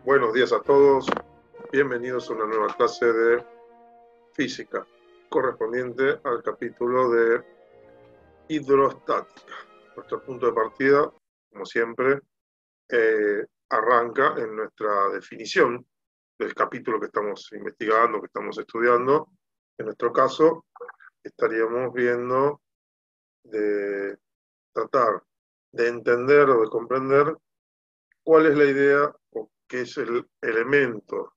Buenos días a todos, bienvenidos a una nueva clase de física correspondiente al capítulo de hidrostática. Nuestro punto de partida, como siempre, arranca en nuestra definición del capítulo que estamos investigando, que estamos estudiando. En nuestro caso, estaríamos viendo de tratar de entender o de comprender cuál es la idea o qué es el elemento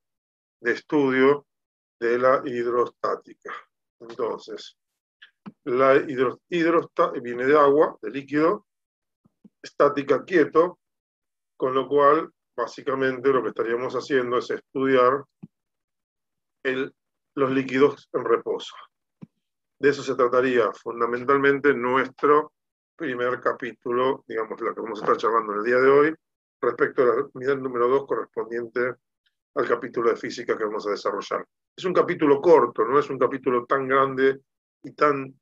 de estudio de la hidrostática. Entonces, la hidrostática viene de agua, de líquido, estática, quieto, con lo cual, básicamente, lo que estaríamos haciendo es estudiar los líquidos en reposo. De eso se trataría fundamentalmente nuestro primer capítulo, digamos, la que vamos a estar charlando en el día de hoy, respecto a la unidad número 2 correspondiente al capítulo de física que vamos a desarrollar. Es un capítulo corto, no es un capítulo tan grande y tan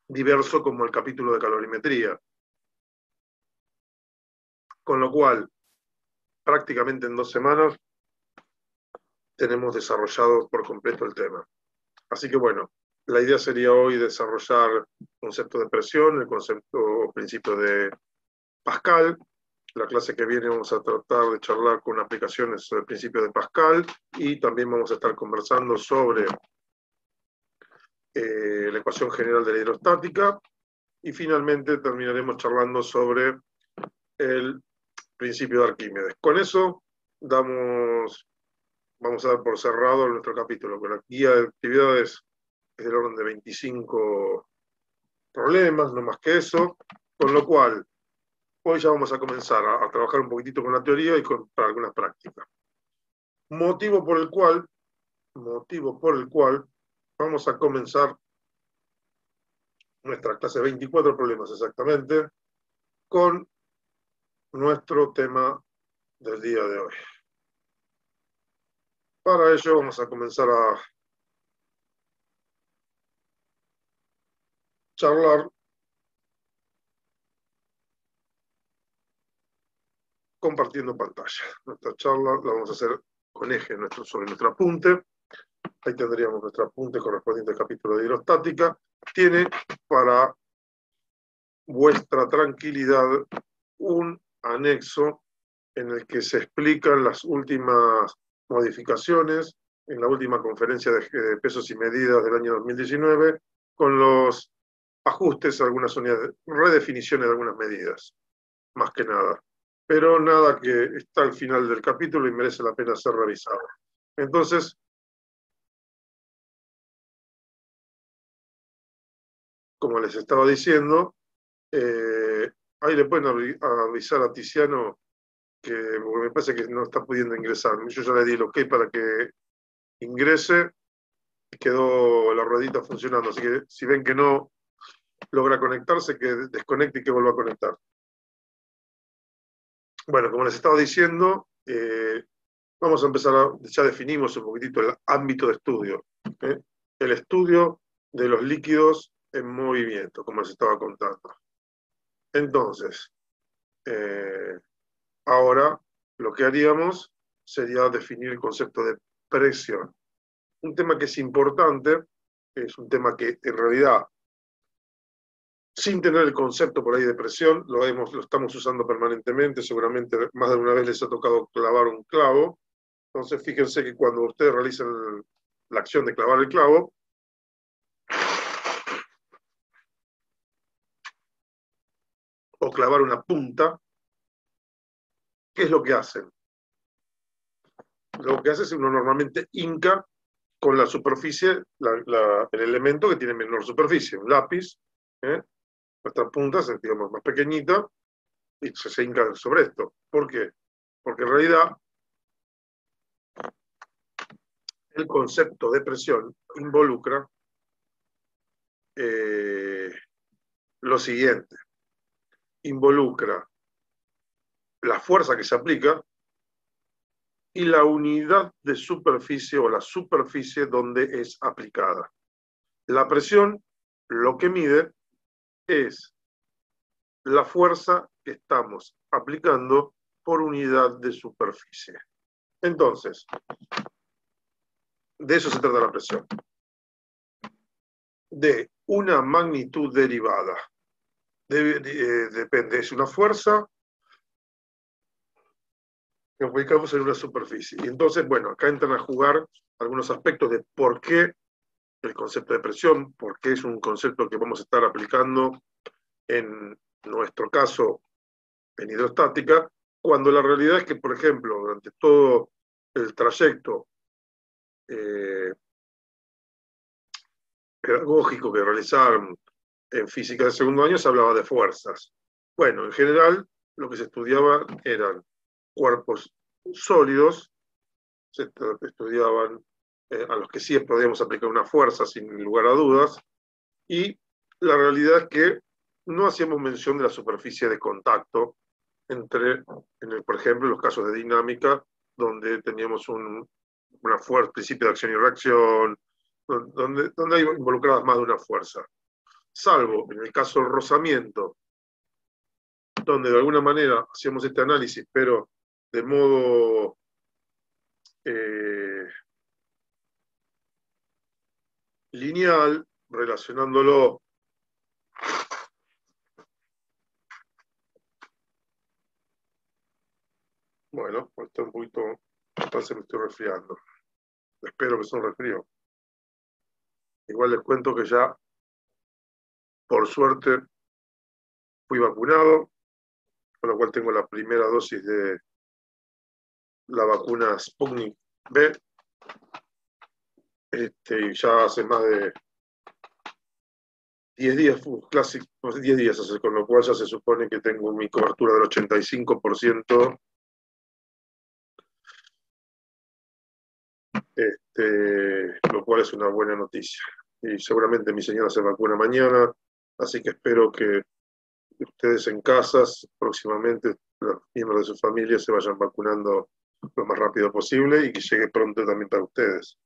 diverso como el capítulo de calorimetría. Con lo cual, prácticamente en 2 semanas tenemos desarrollado por completo el tema. Así que bueno, la idea sería hoy desarrollar el concepto de presión, el concepto o principio de Pascal. La clase que viene vamos a tratar de charlar con aplicaciones del principio de Pascal y también vamos a estar conversando sobre la ecuación general de la hidrostática y finalmente terminaremos charlando sobre el principio de Arquímedes. Con eso vamos a dar por cerrado nuestro capítulo, con la guía de actividades es del orden de 25 problemas, no más que eso, con lo cual hoy ya vamos a comenzar a trabajar un poquitito con la teoría y para algunas prácticas. Motivo por el cual vamos a comenzar nuestra clase de 24 problemas exactamente con nuestro tema del día de hoy. Para ello vamos a comenzar a charlar compartiendo pantalla. Nuestra charla la vamos a hacer con eje sobre nuestro apunte. Ahí tendríamos nuestro apunte correspondiente al capítulo de hidrostática. Tiene para vuestra tranquilidad un anexo en el que se explican las últimas modificaciones en la última conferencia de pesos y medidas del año 2019 con los ajustes a algunas unidades, redefiniciones de algunas medidas, más que nada. Pero nada que está al final del capítulo y merece la pena ser revisado. Entonces, como les estaba diciendo, ahí le pueden avisar a Tiziano porque me parece que no está pudiendo ingresar. Yo ya le di el OK para que ingrese y quedó la ruedita funcionando. Así que si ven que no logra conectarse, que desconecte y que vuelva a conectar. Bueno, como les estaba diciendo, vamos a empezar ya definimos un poquitito el ámbito de estudio. El estudio de los líquidos en movimiento, como les estaba contando. Entonces, ahora lo que haríamos sería definir el concepto de presión. Un tema que es importante, es un tema que en realidad, sin tener el concepto por ahí de presión, lo estamos usando permanentemente, seguramente más de una vez les ha tocado clavar un clavo. Entonces fíjense que cuando ustedes realizan la acción de clavar el clavo, o clavar una punta, ¿qué es lo que hacen? Lo que hace es uno normalmente hinca con la superficie, el elemento que tiene menor superficie, un lápiz, nuestra punta es, digamos, más pequeñita, y se hinca sobre esto. ¿Por qué? Porque en realidad el concepto de presión involucra lo siguiente. Involucra la fuerza que se aplica y la unidad de superficie o la superficie donde es aplicada. La presión lo que mide es la fuerza que estamos aplicando por unidad de superficie. Entonces, de eso se trata la presión. De una magnitud derivada. Depende, es una fuerza que aplicamos en una superficie. Y entonces, bueno, acá entran a jugar algunos aspectos de por qué el concepto de presión, por qué es un concepto que vamos a estar aplicando en nuestro caso en hidrostática, cuando la realidad es que, por ejemplo, durante todo el trayecto pedagógico que realizaron en física de segundo año se hablaba de fuerzas. Bueno, en general lo que se estudiaba eran cuerpos sólidos, se estudiaban a los que sí podíamos aplicar una fuerza sin lugar a dudas, y la realidad es que no hacíamos mención de la superficie de contacto entre, por ejemplo, en los casos de dinámica, donde teníamos una fuerza, principio de acción y reacción, donde hay involucradas más de una fuerza. Salvo en el caso del rozamiento, donde de alguna manera hacíamos este análisis, pero de modo lineal, relacionándolo. Bueno, pues está un poquito, parece que me estoy resfriando. Espero que sea un resfrío. Igual les cuento que ya, por suerte, fui vacunado, con lo cual tengo la primera dosis de la vacuna Sputnik V. Y ya hace más de 10 días, casi 10 días hace, con lo cual ya se supone que tengo mi cobertura del 85%. Lo cual es una buena noticia. Y seguramente mi señora se vacuna mañana, así que espero que ustedes en casas, próximamente, los miembros de su familia se vayan vacunando lo más rápido posible y que llegue pronto también para ustedes.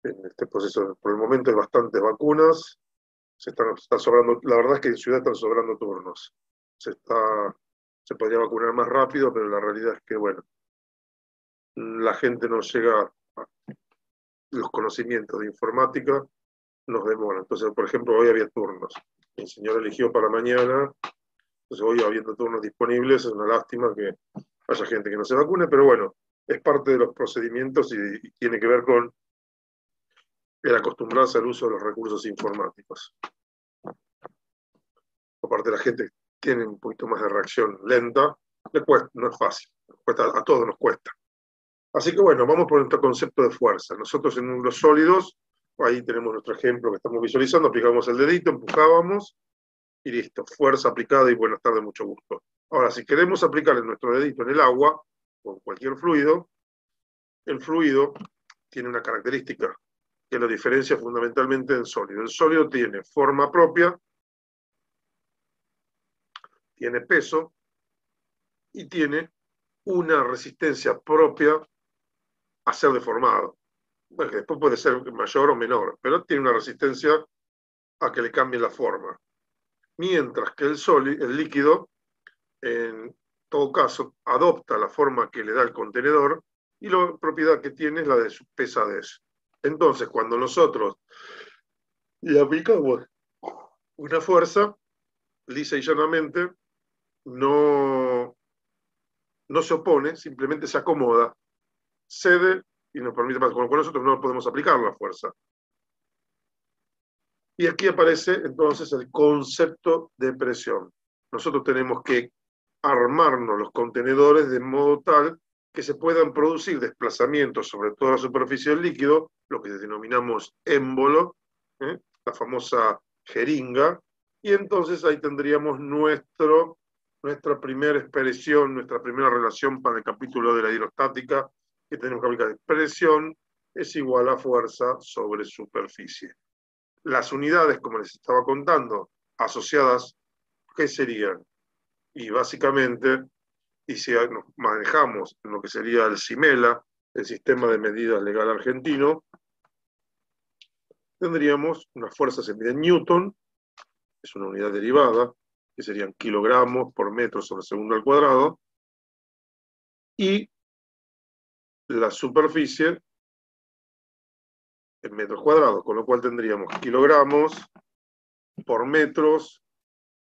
En este proceso, por el momento hay bastantes vacunas, están sobrando, la verdad es que en ciudad están sobrando turnos. Se podría vacunar más rápido, pero la realidad es que, bueno, la gente no llega a los conocimientos de informática, nos demora. Entonces, por ejemplo, hoy había turnos. El señor eligió para mañana, entonces hoy habiendo turnos disponibles, es una lástima que haya gente que no se vacune, pero bueno, es parte de los procedimientos y tiene que ver con el acostumbrarse al uso de los recursos informáticos. Aparte, la gente tiene un poquito más de reacción lenta, le cuesta, no es fácil, a todos nos cuesta. Así que bueno, vamos por nuestro concepto de fuerza. Nosotros en los sólidos, ahí tenemos nuestro ejemplo que estamos visualizando, aplicamos el dedito, empujábamos y listo, fuerza aplicada y buenas tardes, mucho gusto. Ahora, si queremos aplicar nuestro dedito en el agua o en cualquier fluido, el fluido tiene una característica que lo diferencia fundamentalmente del sólido. El sólido tiene forma propia, tiene peso y tiene una resistencia propia a ser deformado. Bueno, que después puede ser mayor o menor, pero tiene una resistencia a que le cambie la forma. Mientras que el líquido, en todo caso, adopta la forma que le da el contenedor y la propiedad que tiene es la de su pesadez. Entonces, cuando nosotros le aplicamos una fuerza, lisa y llanamente, no se opone, simplemente se acomoda, cede y nos permite pasar. Con lo cual nosotros no podemos aplicar la fuerza. Y aquí aparece entonces el concepto de presión. Nosotros tenemos que armarnos los contenedores de modo tal que se puedan producir desplazamientos sobre toda la superficie del líquido, lo que denominamos émbolo, la famosa jeringa, y entonces ahí tendríamos nuestra primera expresión, nuestra primera relación para el capítulo de la hidrostática, que tenemos que aplicar. Presión es igual a fuerza sobre superficie. Las unidades, como les estaba contando, asociadas, ¿qué serían? Y básicamente, y si nos manejamos en lo que sería el SIMELA, el Sistema de Medidas Legal Argentino, tendríamos unas fuerzas se mide en Newton, es una unidad derivada, que serían kilogramos por metro sobre segundo al cuadrado, y la superficie en metros cuadrados, con lo cual tendríamos kilogramos por metros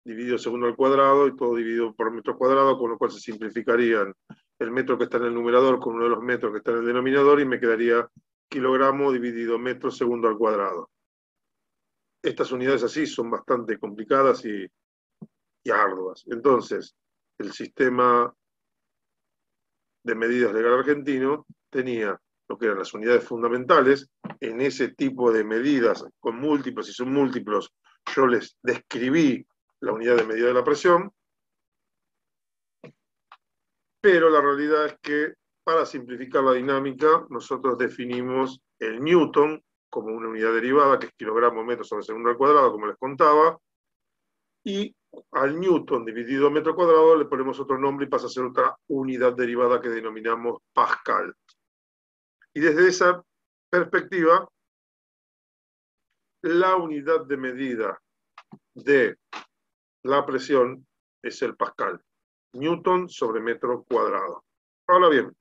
dividido segundo al cuadrado y todo dividido por metros cuadrados, con lo cual se simplificarían el metro que está en el numerador con uno de los metros que está en el denominador y me quedaría kilogramo dividido metro segundo al cuadrado. Estas unidades así son bastante complicadas y arduas. Entonces, el sistema de medidas legal argentino tenía lo que eran las unidades fundamentales. En ese tipo de medidas con múltiplos y submúltiplos, yo les describí la unidad de medida de la presión, pero la realidad es que para simplificar la dinámica, nosotros definimos el newton como una unidad derivada, que es kilogramo metro sobre segundo al cuadrado, como les contaba, y al newton dividido metro cuadrado le ponemos otro nombre y pasa a ser otra unidad derivada que denominamos pascal. Y desde esa perspectiva, la unidad de medida de la presión es el pascal, newton sobre metro cuadrado. Ahora bien,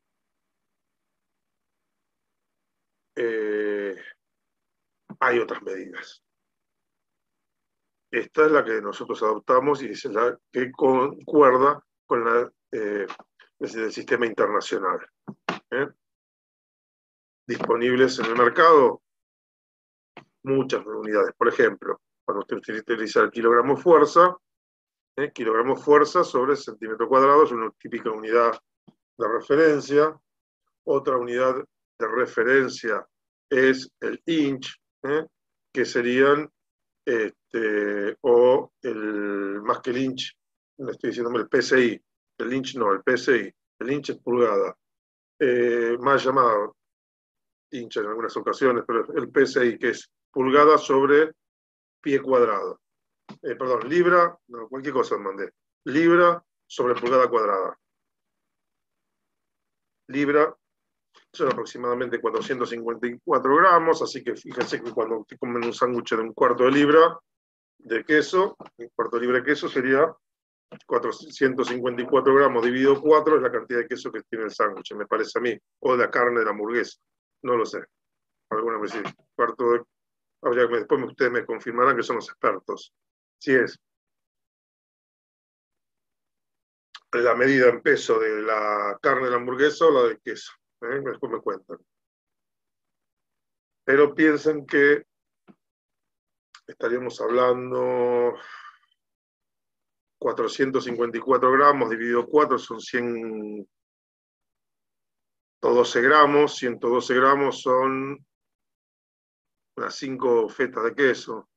hay otras medidas. Esta es la que nosotros adoptamos y es la que concuerda con la del sistema internacional. Disponibles en el mercado muchas unidades. Por ejemplo, cuando usted utiliza el kilogramo fuerza, kilogramo fuerza sobre centímetro cuadrado es una típica unidad de referencia. Otra unidad de referencia es el inch, que serían, o más que el inch, le estoy diciendo el PSI, el inch no, el PSI, el inch es pulgada, más llamado inch en algunas ocasiones, pero el PSI, que es pulgada sobre pie cuadrado. Perdón, libra, no, cualquier cosa mandé. Libra sobre pulgada cuadrada. Libra son aproximadamente 454 gramos, así que fíjense que cuando usted comen un sándwich de un cuarto de libra de queso, un cuarto de libra de queso sería 454 gramos dividido 4 es la cantidad de queso que tiene el sándwich, me parece a mí, o la carne de la hamburguesa, no lo sé. Alguna vez sí, cuarto de... Habría que después ustedes me confirmarán que son los expertos. Si es la medida en peso de la carne de la hamburguesa o la del queso. Después me cuentan. Pero piensen que estaríamos hablando 454 gramos dividido 4 son 112 gramos. 112 gramos son unas 5 fetas de queso.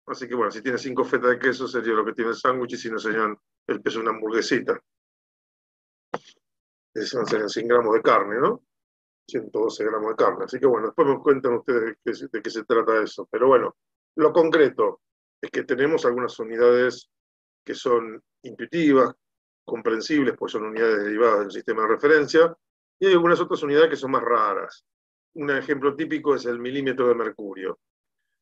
Así que bueno, si tiene 5 fetas de queso sería lo que tiene el sándwich y si no serían el peso de una hamburguesita. Esos serían 100 gramos de carne, ¿no? 112 gramos de carne. Así que bueno, después me cuentan ustedes de qué se trata eso. Pero bueno, lo concreto es que tenemos algunas unidades que son intuitivas, comprensibles, pues son unidades derivadas del sistema de referencia, y hay algunas otras unidades que son más raras. Un ejemplo típico es el milímetro de mercurio,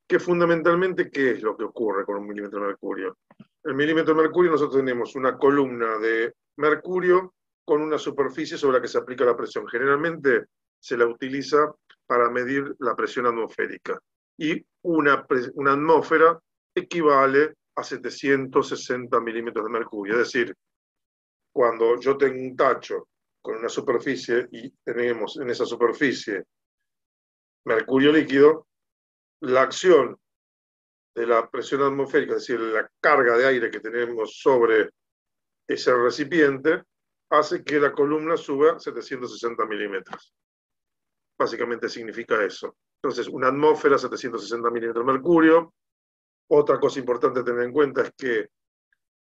que fundamentalmente, ¿qué es lo que ocurre con un milímetro de mercurio? El milímetro de mercurio nosotros tenemos una columna de mercurio con una superficie sobre la que se aplica la presión. Generalmente se la utiliza para medir la presión atmosférica. Y una atmósfera equivale a 760 milímetros de mercurio. Es decir, cuando yo tengo un tacho con una superficie y tenemos en esa superficie mercurio líquido, la acción de la presión atmosférica, es decir, la carga de aire que tenemos sobre ese recipiente, hace que la columna suba 760 milímetros. Básicamente significa eso. Entonces, una atmósfera, 760 milímetros de mercurio. Otra cosa importante a tener en cuenta es que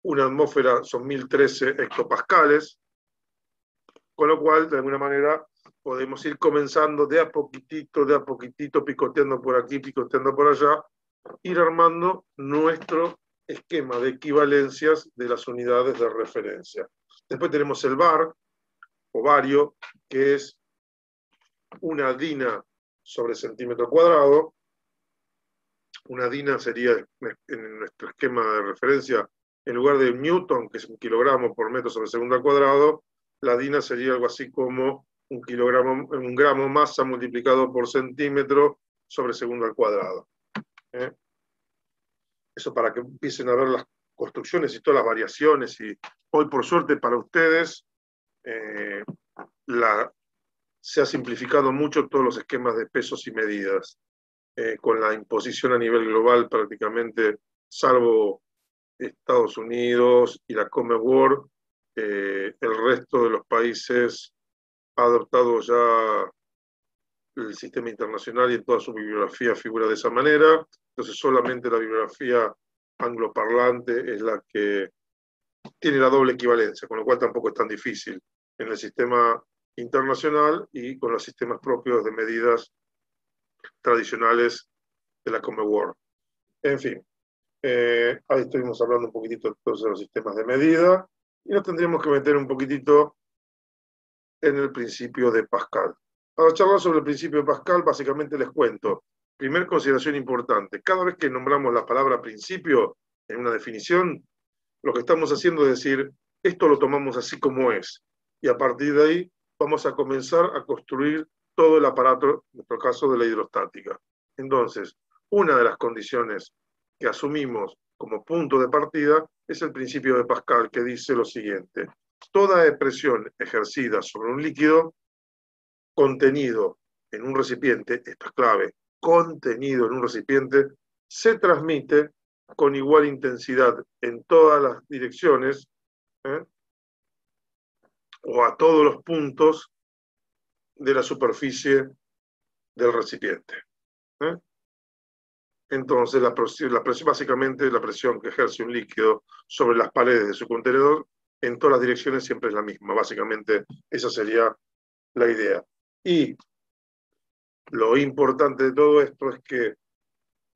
una atmósfera son 1013 hectopascales, con lo cual, de alguna manera, podemos ir comenzando de a poquitito, picoteando por aquí, picoteando por allá, ir armando nuestro esquema de equivalencias de las unidades de referencia. Después tenemos el bar, o bario, que es una dina sobre centímetro cuadrado. Una dina sería, en nuestro esquema de referencia, en lugar de Newton, que es 1 kilogramo por metro sobre segundo al cuadrado, la DINA sería algo así como un gramo masa multiplicado por centímetro sobre segundo al cuadrado. Eso para que empiecen a ver las construcciones y todas las variaciones. Y hoy, por suerte, para ustedes, se ha simplificado mucho todos los esquemas de pesos y medidas, con la imposición a nivel global prácticamente, salvo Estados Unidos y la Commonwealth, el resto de los países ha adoptado ya el sistema internacional y en toda su bibliografía figura de esa manera. Entonces solamente la bibliografía angloparlante es la que tiene la doble equivalencia, con lo cual tampoco es tan difícil en el sistema internacional y con los sistemas propios de medidas tradicionales de la Commonwealth. En fin, ahí estuvimos hablando un poquitito de todos los sistemas de medida y nos tendríamos que meter un poquitito en el principio de Pascal. Para charlar sobre el principio de Pascal, básicamente les cuento. Primera consideración importante, cada vez que nombramos la palabra principio en una definición, lo que estamos haciendo es decir, esto lo tomamos así como es, y a partir de ahí vamos a comenzar a construir todo el aparato, en nuestro caso de la hidrostática. Entonces, una de las condiciones que asumimos como punto de partida es el principio de Pascal, que dice lo siguiente: toda presión ejercida sobre un líquido contenido en un recipiente, esto es clave, contenido en un recipiente, se transmite con igual intensidad en todas las direcciones, o a todos los puntos de la superficie del recipiente. Entonces, la presión, básicamente la presión que ejerce un líquido sobre las paredes de su contenedor en todas las direcciones siempre es la misma. Básicamente, esa sería la idea. Y lo importante de todo esto es que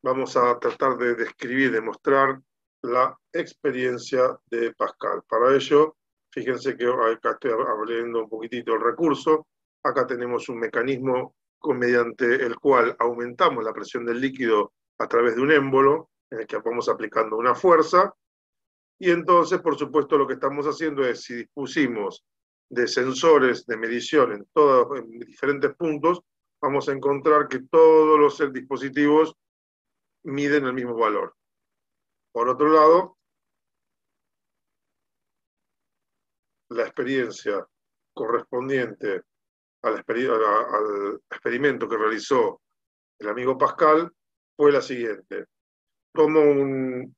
vamos a tratar de describir, demostrar la experiencia de Pascal. Para ello, fíjense que acá estoy abriendo un poquitito el recurso. Acá tenemos un mecanismo mediante el cual aumentamos la presión del líquido a través de un émbolo, en el que vamos aplicando una fuerza. Y entonces, por supuesto, lo que estamos haciendo es, si dispusimos de sensores de medición en diferentes puntos, vamos a encontrar que todos los dispositivos miden el mismo valor. Por otro lado, la experiencia correspondiente al experimento que realizó el amigo Pascal fue la siguiente. Tomó un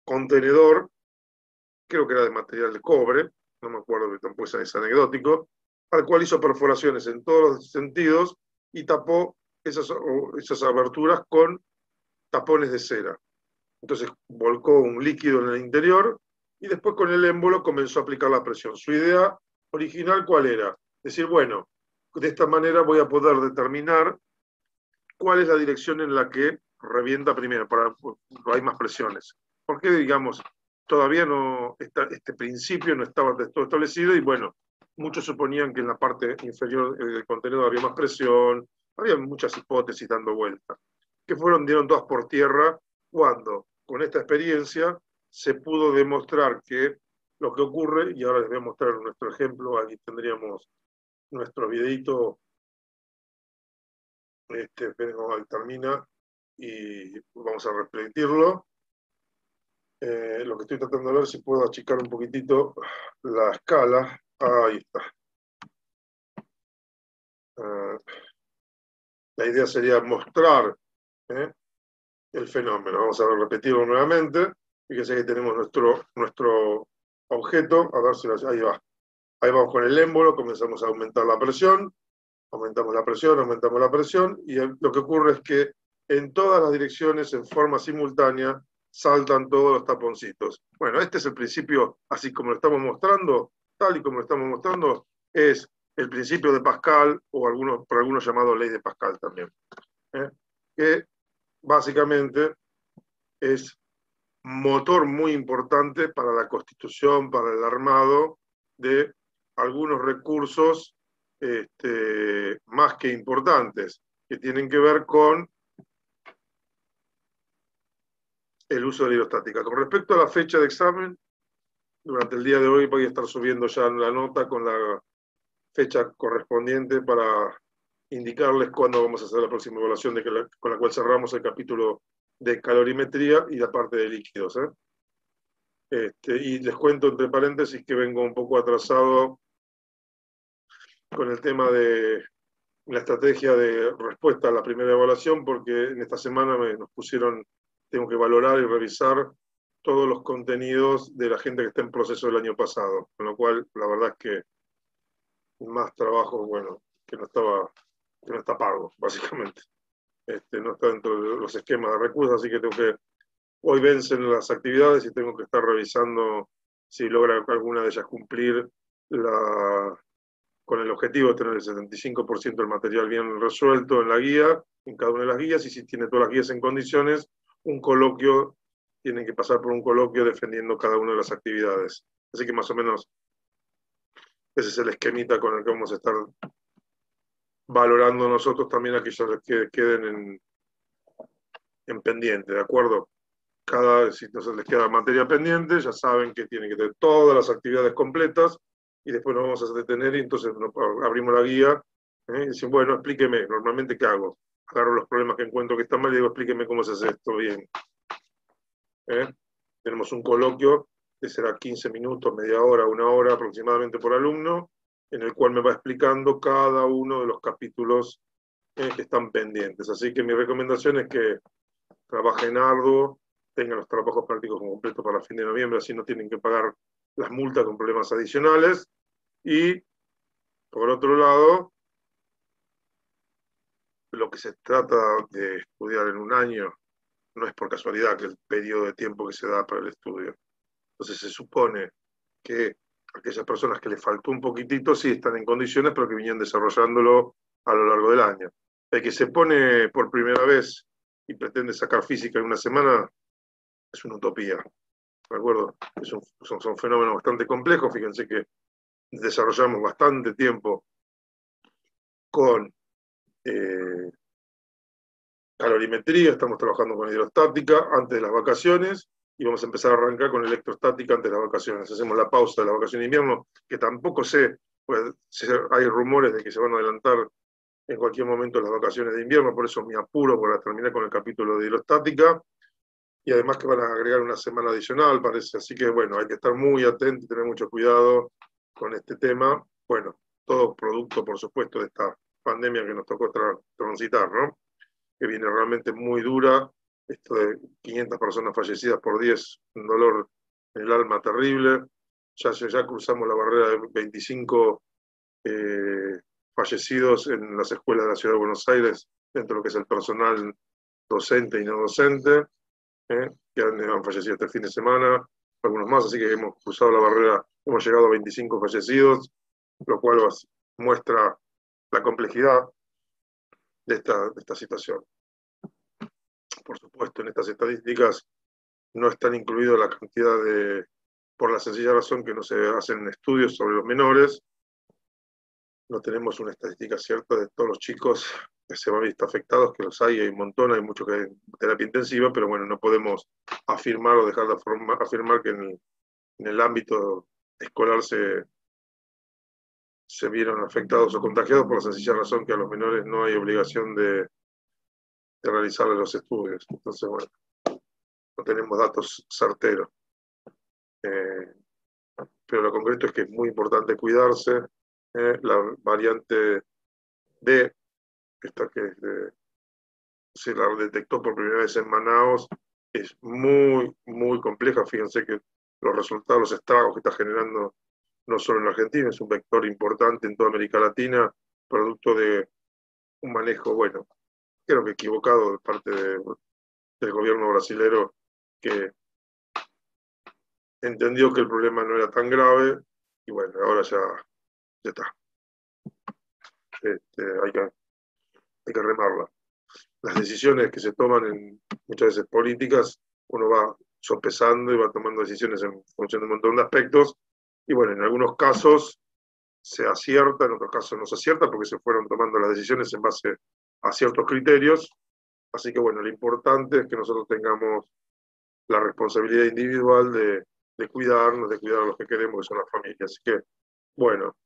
contenedor, creo que era de material de cobre, no me acuerdo que tampoco es anecdótico, al cual hizo perforaciones en todos los sentidos y tapó esas aberturas con tapones de cera. Entonces volcó un líquido en el interior y después con el émbolo comenzó a aplicar la presión. Su idea original, ¿cuál era? Decir, bueno, de esta manera voy a poder determinar cuál es la dirección en la que revienta primero, hay más presiones. Porque, digamos, todavía no este principio no estaba del todo establecido y bueno, muchos suponían que en la parte inferior del contenedor había más presión, había muchas hipótesis dando vueltas, que dieron todas por tierra cuando, con esta experiencia, se pudo demostrar que lo que ocurre, y ahora les voy a mostrar nuestro ejemplo, aquí tendríamos nuestro videito, termina y vamos a repetirlo. Lo que estoy tratando de ver si puedo achicar un poquitito la escala. Ahí está. La idea sería mostrar el fenómeno. Vamos a repetirlo nuevamente. Fíjense que tenemos nuestro objeto. A ver si ahí va. Ahí vamos con el émbolo, comenzamos a aumentar la presión. Aumentamos la presión, y lo que ocurre es que en todas las direcciones, en forma simultánea, saltan todos los taponcitos. Bueno, este es el principio, así como lo estamos mostrando, tal y como lo estamos mostrando, es el principio de Pascal, o por algunos llamado ley de Pascal también, que básicamente es motor muy importante para la constitución, para el armado de algunos recursos más que importantes, que tienen que ver con el uso de la hidrostática. Con respecto a la fecha de examen, durante el día de hoy voy a estar subiendo ya la nota con la fecha correspondiente para indicarles cuándo vamos a hacer la próxima evaluación con la cual cerramos el capítulo de calorimetría y la parte de líquidos. Y les cuento entre paréntesis que vengo un poco atrasado con el tema de la estrategia de respuesta a la primera evaluación, porque en esta semana nos pusieron, tengo que valorar y revisar todos los contenidos de la gente que está en proceso del año pasado, con lo cual la verdad es que más trabajo, bueno, que no está pago, básicamente. No está dentro de los esquemas de recursos, así que hoy vencen las actividades y tengo que estar revisando si logra alguna de ellas cumplir con el objetivo de tener el 75% del material bien resuelto en la guía, en cada una de las guías, y si tiene todas las guías en condiciones, tienen que pasar por un coloquio defendiendo cada una de las actividades. Así que más o menos ese es el esquemita con el que vamos a estar valorando nosotros también aquellos que queden en pendiente, ¿de acuerdo? Si no se les queda materia pendiente, ya saben que tienen que tener todas las actividades completas y después nos vamos a detener y entonces abrimos la guía y dicen, bueno, explíqueme, normalmente ¿qué hago? Agarro los problemas que encuentro que están mal y digo, explíqueme cómo se hace esto bien. Tenemos un coloquio que será 15 minutos, media hora, una hora aproximadamente por alumno, en el cual me va explicando cada uno de los capítulos que están pendientes. Así que mi recomendación es que trabajen arduo, tengan los trabajos prácticos completos para fin de noviembre, así no tienen que pagar las multas con problemas adicionales. Y, por otro lado, lo que se trata de estudiar en un año no es por casualidad que el periodo de tiempo que se da para el estudio. Entonces se supone que aquellas personas que les faltó un poquitito sí están en condiciones, pero que vinieron desarrollándolo a lo largo del año. El que se pone por primera vez y pretende sacar física en una semana es una utopía. ¿De acuerdo? Son fenómenos bastante complejos. Fíjense que desarrollamos bastante tiempo con calorimetría, estamos trabajando con hidrostática antes de las vacaciones y vamos a empezar a arrancar con electrostática antes de las vacaciones. Hacemos la pausa de la vacación de invierno, que tampoco sé, pues, hay rumores de que se van a adelantar en cualquier momento las vacaciones de invierno, por eso me apuro para terminar con el capítulo de hidrostática, y además que van a agregar una semana adicional, parece, así que bueno, hay que estar muy atento y tener mucho cuidado con este tema. Bueno, todo producto, por supuesto, de esta pandemia que nos tocó transitar, ¿no? Que viene realmente muy dura, esto de 500 personas fallecidas por 10, un dolor en el alma terrible, ya cruzamos la barrera de 25 fallecidos en las escuelas de la Ciudad de Buenos Aires, dentro de lo que es el personal docente y no docente, que han fallecido este fin de semana, algunos más, así que hemos cruzado la barrera, hemos llegado a 25 fallecidos, lo cual muestra la complejidad de esta situación. Por supuesto, en estas estadísticas no están incluidos la cantidad por la sencilla razón que no se hacen estudios sobre los menores, no tenemos una estadística cierta de todos los chicos que se van visto afectados, que los hay un montón, hay muchos que en terapia intensiva, pero bueno, no podemos afirmar o dejar de afirmar que en el ámbito escolar se vieron afectados o contagiados por la sencilla razón que a los menores no hay obligación de realizar los estudios. Entonces, bueno, no tenemos datos certeros. Pero lo concreto es que es muy importante cuidarse. La variante D, esta que se la detectó por primera vez en Manaos, es muy, muy compleja. Fíjense que los resultados, los estragos que está generando no solo en Argentina, es un vector importante en toda América Latina, producto de un manejo, bueno, creo que equivocado de parte del gobierno brasilero, que entendió que el problema no era tan grave, y bueno, ahora ya está. Hay que remarla. Las decisiones que se toman muchas veces políticas, uno va sopesando y va tomando decisiones en función de un montón de aspectos, y bueno, en algunos casos se acierta, en otros casos no se acierta, porque se fueron tomando las decisiones en base a ciertos criterios. Así que bueno, lo importante es que nosotros tengamos la responsabilidad individual de cuidarnos, de cuidar a los que queremos, que son las familias. Así que, bueno,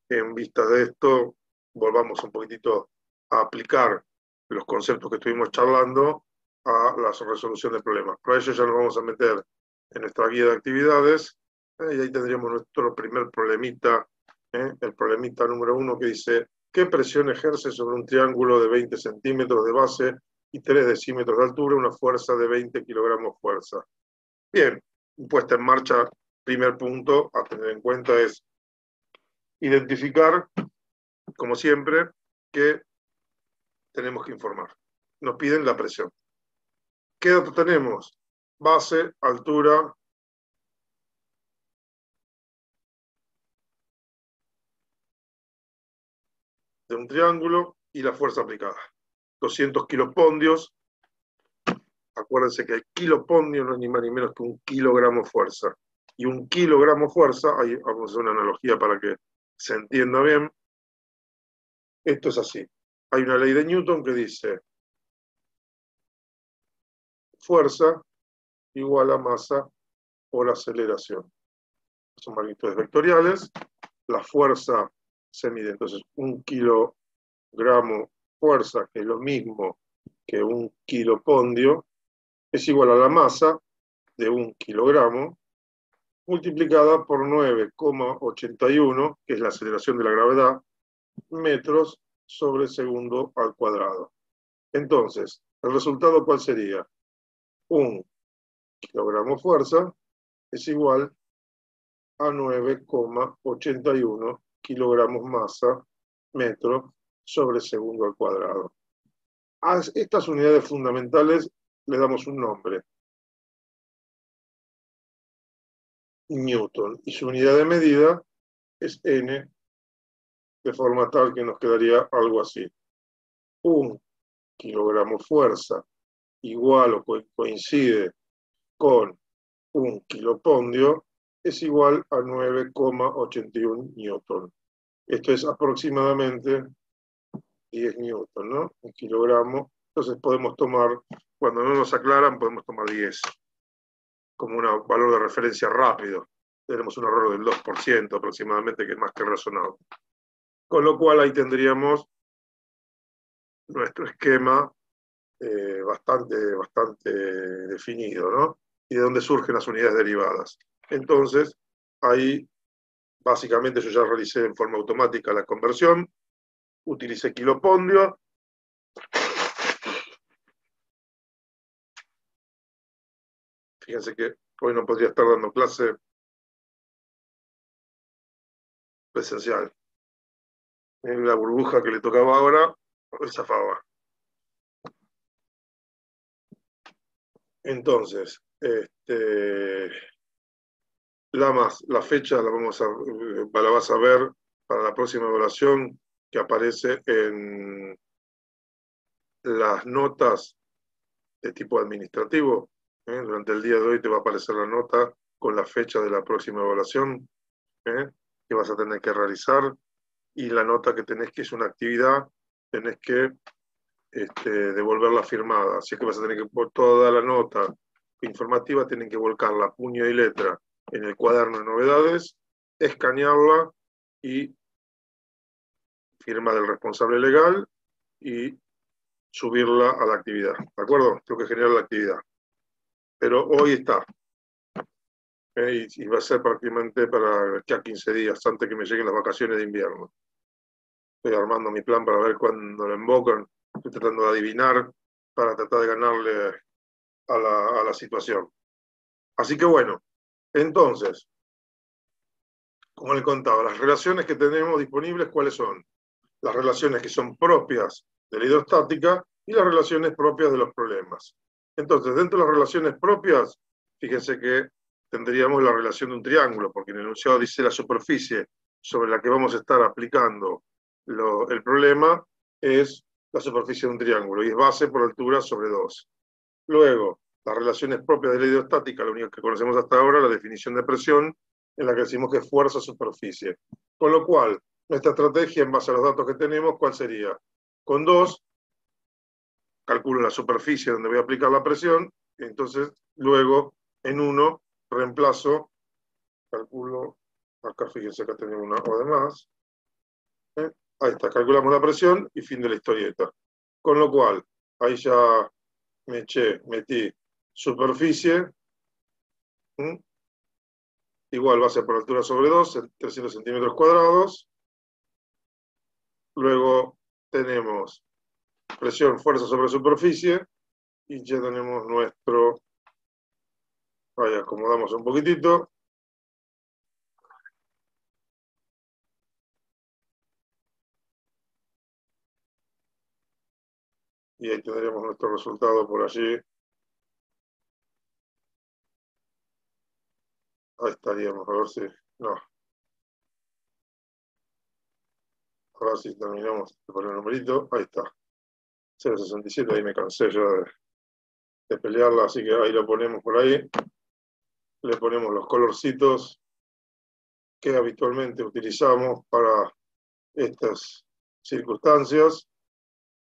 en vista de esto, volvamos un poquitito a aplicar los conceptos que estuvimos charlando a la resolución del problema. Para ello ya nos vamos a meter en nuestra guía de actividades, y ahí tendríamos nuestro primer problemita, el problemita número 1 que dice: ¿qué presión ejerce sobre un triángulo de 20 centímetros de base y 3 decímetros de altura una fuerza de 20 kilogramos fuerza? Bien, puesta en marcha, primer punto a tener en cuenta es identificar, como siempre, que tenemos que informar. Nos piden la presión. ¿Qué datos tenemos? Base, altura, de un triángulo y la fuerza aplicada. 200 kilopondios. Acuérdense que el kilopondio no es ni más ni menos que un kilogramo fuerza. Y un kilogramo fuerza, ahí vamos a hacer una analogía para que se entienda bien. Esto es así. Hay una ley de Newton que dice: fuerza igual a masa por aceleración. Son magnitudes vectoriales. La fuerza se mide entonces un kilogramo fuerza, que es lo mismo que un kilopondio, es igual a la masa de un kilogramo multiplicada por 9,81, que es la aceleración de la gravedad, metros sobre segundo al cuadrado. Entonces, ¿el resultado cuál sería? Un kilogramo fuerza es igual a 9,81 kilogramos masa metro sobre segundo al cuadrado. A estas unidades fundamentales le damos un nombre: Newton, y su unidad de medida es N, de forma tal que nos quedaría algo así: un kilogramo fuerza igual o coincide con un kilopondio es igual a 9,81 newton. Esto es aproximadamente 10 newton, ¿no? Un kilogramo. Entonces podemos tomar, cuando no nos aclaran, podemos tomar 10 como un valor de referencia rápido. Tenemos un error del 2% aproximadamente, que es más que razonable. Con lo cual ahí tendríamos nuestro esquema bastante definido, ¿no? Y de dónde surgen las unidades derivadas. Entonces, ahí básicamente yo ya realicé en forma automática la conversión, utilicé kilopondio, fíjense que hoy no podría estar dando clase presencial. En la burbuja que le tocaba ahora, zafaba. Entonces, la fecha la vas a ver para la próxima evaluación, que aparece en las notas de tipo administrativo. Durante el día de hoy te va a aparecer la nota con la fecha de la próxima evaluación que vas a tener que realizar, y la nota que tenés, que es una actividad, tenés que devolverla firmada. Así que vas a tener que, por toda la nota informativa, tienen que volcarla puño y letra en el cuaderno de novedades, escanearla y firma del responsable legal y subirla a la actividad. ¿De acuerdo? Tengo que generar la actividad. Pero hoy está. Y va a ser prácticamente para ya 15 días, antes que me lleguen las vacaciones de invierno. Estoy armando mi plan para ver cuándo lo invocan. Estoy tratando de adivinar para tratar de ganarle a la situación. Así que bueno, entonces, como les contaba, las relaciones que tenemos disponibles, ¿cuáles son? Las relaciones que son propias de la hidrostática y las relaciones propias de los problemas. Entonces, dentro de las relaciones propias, fíjense que tendríamos la relación de un triángulo, porque en el enunciado dice la superficie sobre la que vamos a estar aplicando el problema es la superficie de un triángulo, y es base por altura sobre 2. Luego, las relaciones propias de la hidrostática, la única que conocemos hasta ahora, la definición de presión, en la que decimos que es fuerza-superficie. Con lo cual, nuestra estrategia en base a los datos que tenemos, ¿cuál sería? Con 2, calculo la superficie donde voy a aplicar la presión, y entonces luego en 1 reemplazo, calculo, acá fíjense, acá tenemos una O de más, ahí está, calculamos la presión y fin de la historieta. Con lo cual, ahí ya metí superficie, igual base por altura sobre 2, 300 centímetros cuadrados. Luego tenemos presión, fuerza sobre superficie, y ya tenemos nuestro, ahí acomodamos un poquitito. Y ahí tendríamos nuestro resultado por allí. Ahí estaríamos, a ver si, no. Ahora sí terminamos de poner el numerito, ahí está. 0,67, ahí me cansé yo de pelearla, así que ahí lo ponemos por ahí. Le ponemos los colorcitos que habitualmente utilizamos para estas circunstancias.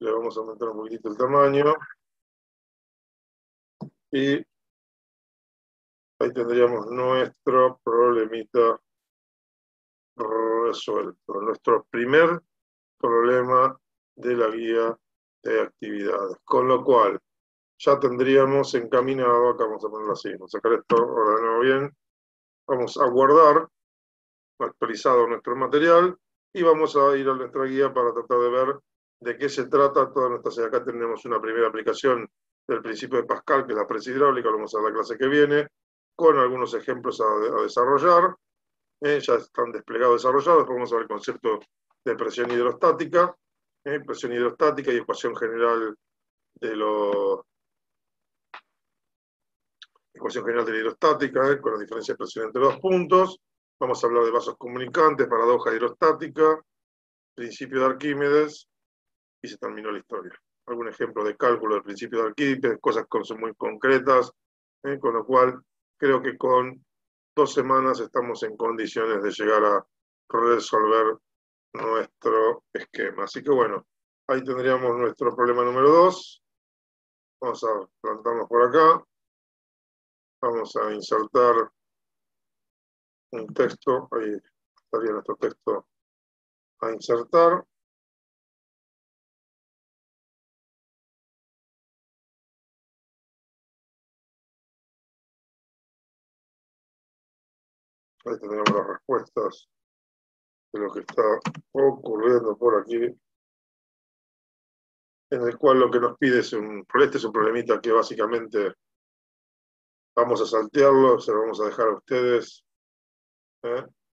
Le vamos a aumentar un poquitito el tamaño. Y ahí tendríamos nuestro problemita resuelto. Nuestro primer problema de la guía de actividades. Con lo cual, ya tendríamos encaminado, acá vamos a ponerlo así, vamos a sacar esto ordenado bien, vamos a guardar actualizado nuestro material y vamos a ir a nuestra guía para tratar de ver de qué se trata toda nuestra serie. Acá tenemos una primera aplicación del principio de Pascal, que es la presa hidráulica, lo vamos a ver la clase que viene, con algunos ejemplos a desarrollar. Ya están desplegados, desarrollados. Después vamos a ver el concepto de presión hidrostática, presión hidrostática y ecuación general de ecuación general de la hidrostática, con la diferencia de presión entre dos puntos. Vamos a hablar de vasos comunicantes, paradoja hidrostática, principio de Arquímedes, y se terminó la historia. Algún ejemplo de cálculo del principio de Arquímedes, cosas muy concretas, con lo cual creo que con 2 semanas estamos en condiciones de llegar a resolver nuestro esquema. Así que bueno, ahí tendríamos nuestro problema número 2. Vamos a plantarnos por acá. Vamos a insertar un texto. Ahí estaría nuestro texto a insertar. Ahí tendríamos las respuestas de lo que está ocurriendo por aquí, en el cual lo que nos pide es este es un problemita que básicamente vamos a saltearlo, se lo vamos a dejar a ustedes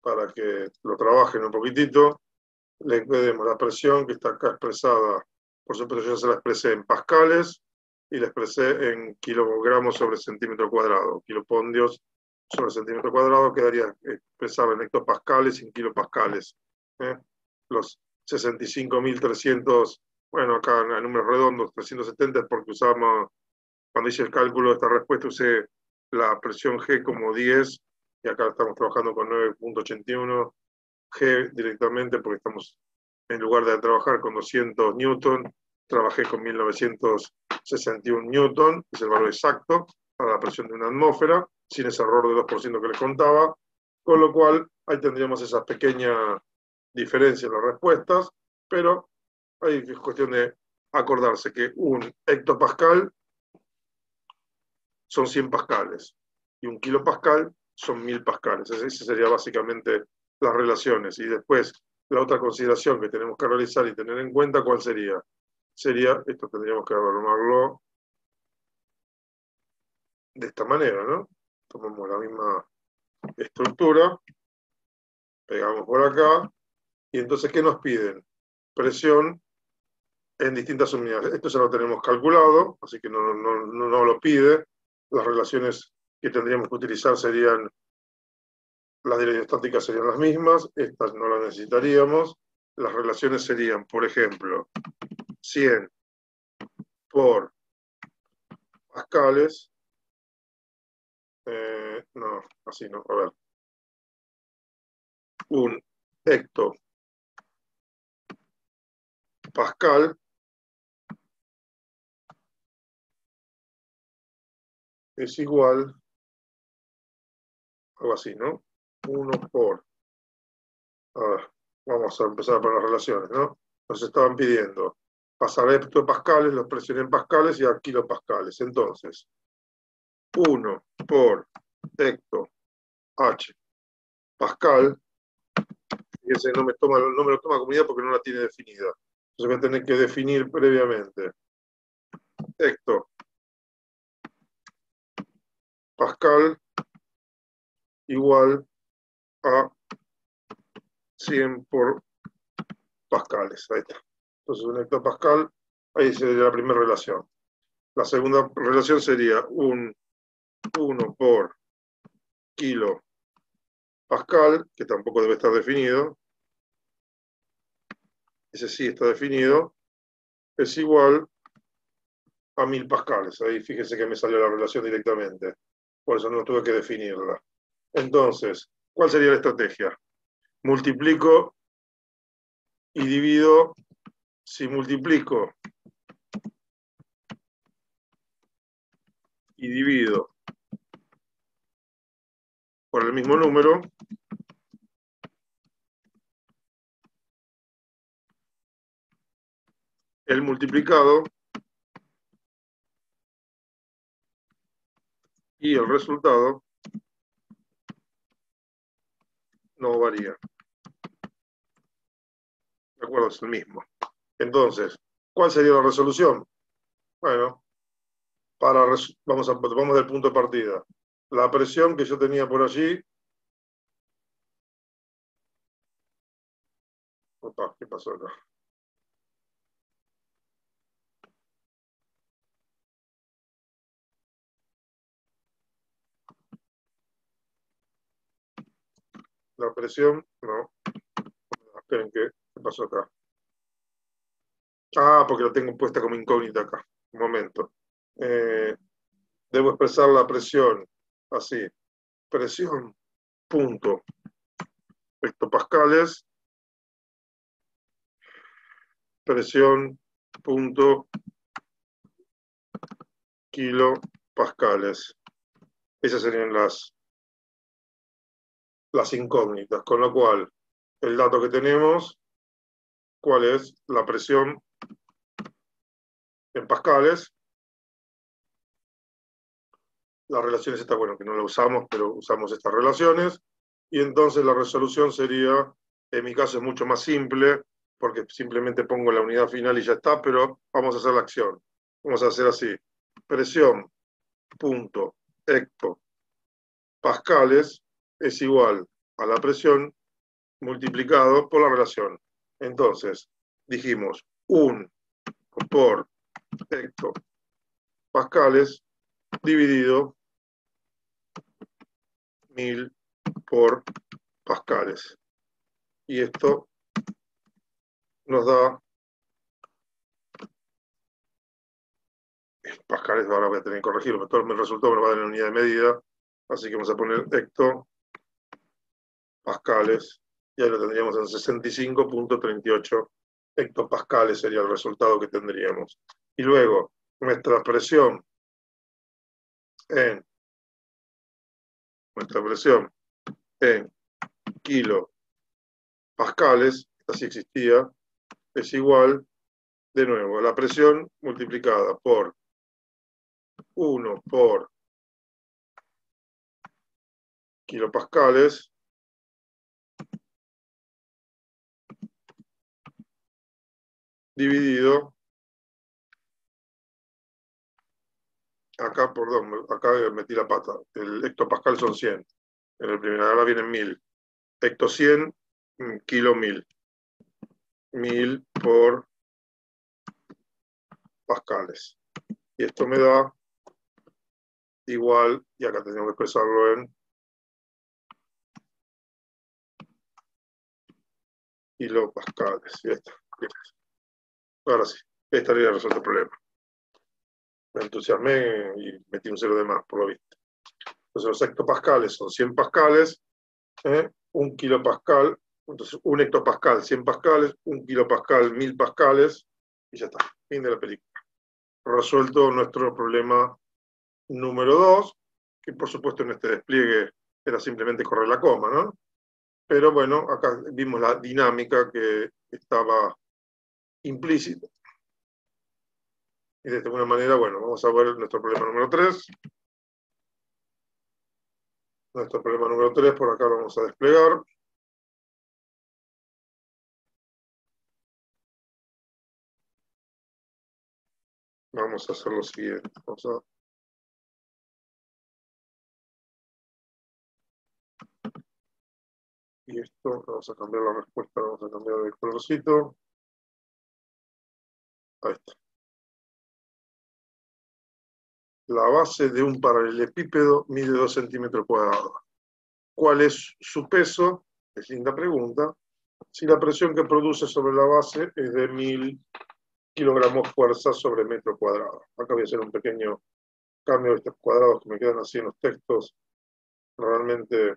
para que lo trabajen un poquitito. Le pedimos la presión que está acá expresada, por supuesto yo ya se la expresé en pascales y la expresé en kilogramos sobre centímetro cuadrado, kilopondios sobre centímetro cuadrado, quedaría expresado en hectopascales y en kilopascales. Los 65.300, bueno, acá en números redondos, 370 es porque usamos, cuando hice el cálculo de esta respuesta usé la presión G como 10, y acá estamos trabajando con 9.81 G directamente, porque estamos, en lugar de trabajar con 200 newton, trabajé con 1961 newton, que es el valor exacto para la presión de una atmósfera, sin ese error de 2% que les contaba, con lo cual ahí tendríamos esas pequeñas diferencias en las respuestas, pero ahí es cuestión de acordarse que un hectopascal son 100 pascales y un kilopascal son 1000 pascales. Esas serían básicamente las relaciones. Y después, la otra consideración que tenemos que realizar y tener en cuenta, ¿cuál sería? Sería, esto tendríamos que armarlo de esta manera, ¿no? Tomamos la misma estructura, pegamos por acá, y entonces, ¿qué nos piden? Presión en distintas unidades. Esto ya lo tenemos calculado, así que no lo pide. Las relaciones que tendríamos que utilizar serían, las de la hidrostática serían las mismas, estas no las necesitaríamos. Las relaciones serían, por ejemplo, 100 por pascales. No, así no, a ver. Un hectopascal es igual, algo así, ¿no? 1 por, a ver, vamos a empezar a poner las relaciones, ¿no? Nos estaban pidiendo pasar a hectopascales, los presioné en pascales y a kilopascales. Entonces, 1 por hecto H pascal, fíjense, no me lo toma como unidad porque no la tiene definida. Entonces voy a tener que definir previamente hecto pascal igual a 100 por pascales. Ahí está. Entonces un hectopascal, ahí sería la primera relación. La segunda relación sería un 1 por kilo pascal, que tampoco debe estar definido. Ese sí está definido. Es igual a 1000 pascales. Ahí fíjense que me salió la relación directamente. Por eso no tuve que definirla. Entonces, ¿cuál sería la estrategia? Multiplico y divido. Si multiplico y divido por el mismo número, el multiplicado y el resultado no varía. ¿De acuerdo? Es el mismo. Entonces, ¿cuál sería la resolución? Bueno, vamos del punto de partida. La presión que yo tenía por allí. Opa, ¿qué pasó acá? La presión, no. Esperen, ¿qué pasó acá? Ah, porque la tengo puesta como incógnita acá. Un momento. Debo expresar la presión así. Presión, punto. Hectopascales. Presión, punto. Kilopascales. Esas serían las incógnitas. Con lo cual, el dato que tenemos, ¿cuál es? La presión en pascales. Las relaciones está bueno que no la usamos, pero usamos estas relaciones. Y entonces la resolución sería, en mi caso es mucho más simple, porque simplemente pongo la unidad final y ya está, pero vamos a hacer la acción. Vamos a hacer así. Presión, punto, hecto, pascales, es igual a la presión multiplicado por la relación. Entonces, dijimos 1 por hecto pascales dividido 1000 por pascales. Y esto nos da pascales, ahora voy a tener que corregirlo, pero todo el resultado me lo va a dar en unidad de medida, así que vamos a poner hecto pascales, y ahí lo tendríamos en 65.38 hectopascales sería el resultado que tendríamos. Y luego, nuestra presión en kilo pascales, así existía, es igual, de nuevo, a la presión multiplicada por 1 por kilopascales dividido, acá, perdón, acá metí la pata, el hectopascal son 100, en el primer, ahora vienen 1000, hecto 100, kilo 1000, 1000 por pascales. Y esto me da igual, y acá tenemos que expresarlo en kilopascales. Y está. Ahora sí, estaría resuelto el problema. Me entusiasmé y metí un cero de más, por lo visto. Entonces los hectopascales son 100 pascales, un kilopascal, entonces un hectopascal 100 pascales, un kilopascal 1000 pascales, y ya está, fin de la película. Resuelto nuestro problema número 2, que por supuesto en este despliegue era simplemente correr la coma, ¿no? Pero bueno, acá vimos la dinámica que estaba implícita. Y de alguna manera, bueno, vamos a ver nuestro problema número 3. Nuestro problema número 3, por acá lo vamos a desplegar. Vamos a hacer lo siguiente. Y esto, vamos a cambiar la respuesta, vamos a cambiar el colorcito. Ahí está. La base de un paralelepípedo mide 2 centímetros cuadrados. ¿Cuál es su peso? Es linda pregunta. Si la presión que produce sobre la base es de 1000 kilogramos fuerza sobre metro cuadrado. Acá voy a hacer un pequeño cambio de estos cuadrados que me quedan así en los textos. Realmente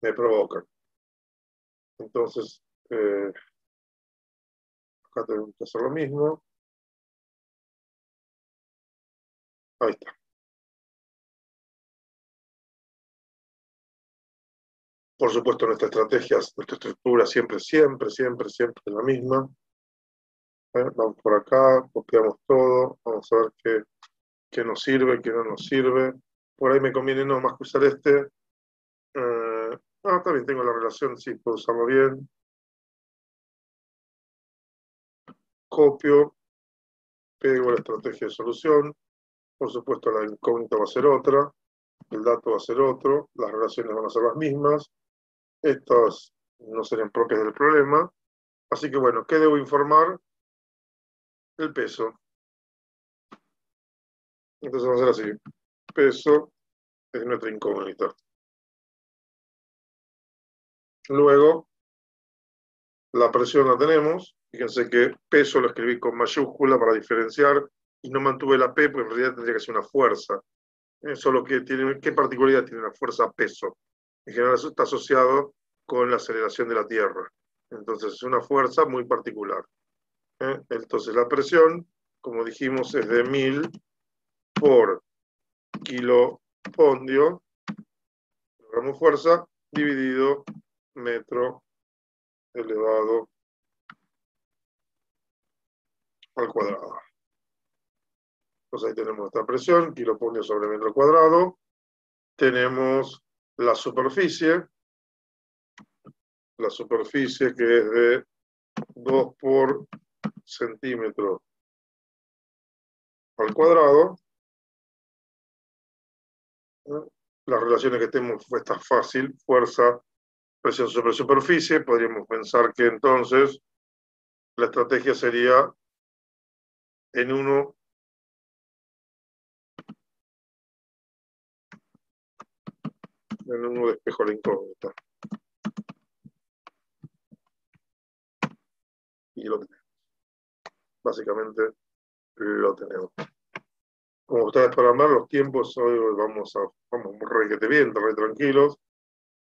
me provocan. Entonces, acá tengo que hacer lo mismo. Ahí está. Por supuesto, nuestra estrategia, nuestra estructura siempre es la misma. Vamos por acá, copiamos todo, vamos a ver qué nos sirve, qué no nos sirve. Por ahí me conviene no más que usar este. También tengo la relación, sí, puedo usarlo bien. Copio, pego la estrategia de solución. Por supuesto, la incógnita va a ser otra, el dato va a ser otro, las relaciones van a ser las mismas. Estas no serían propias del problema. Así que bueno, ¿qué debo informar? El peso. Entonces vamos a hacer así. Peso es nuestra incógnita. Luego, la presión la tenemos. Fíjense que peso lo escribí con mayúscula para diferenciar y no mantuve la P, porque en realidad tendría que ser una fuerza. Solo que tiene, ¿qué particularidad tiene la fuerza peso? En general eso está asociado con la aceleración de la Tierra. Entonces es una fuerza muy particular. Entonces la presión, como dijimos, es de 1000 por kilopondio, kilogramo fuerza, dividido metro elevado al cuadrado. Entonces ahí tenemos esta presión, kilopondio sobre metro cuadrado. Tenemos la superficie que es de 2 por centímetro al cuadrado. Las relaciones que tenemos, esta fácil, fuerza, presión sobre superficie. Podríamos pensar que entonces la estrategia sería en uno despejo la incógnita. Y lo tenemos. Básicamente lo tenemos. Como ustedes podrán ver, los tiempos hoy vamos requete bien, re tranquilos.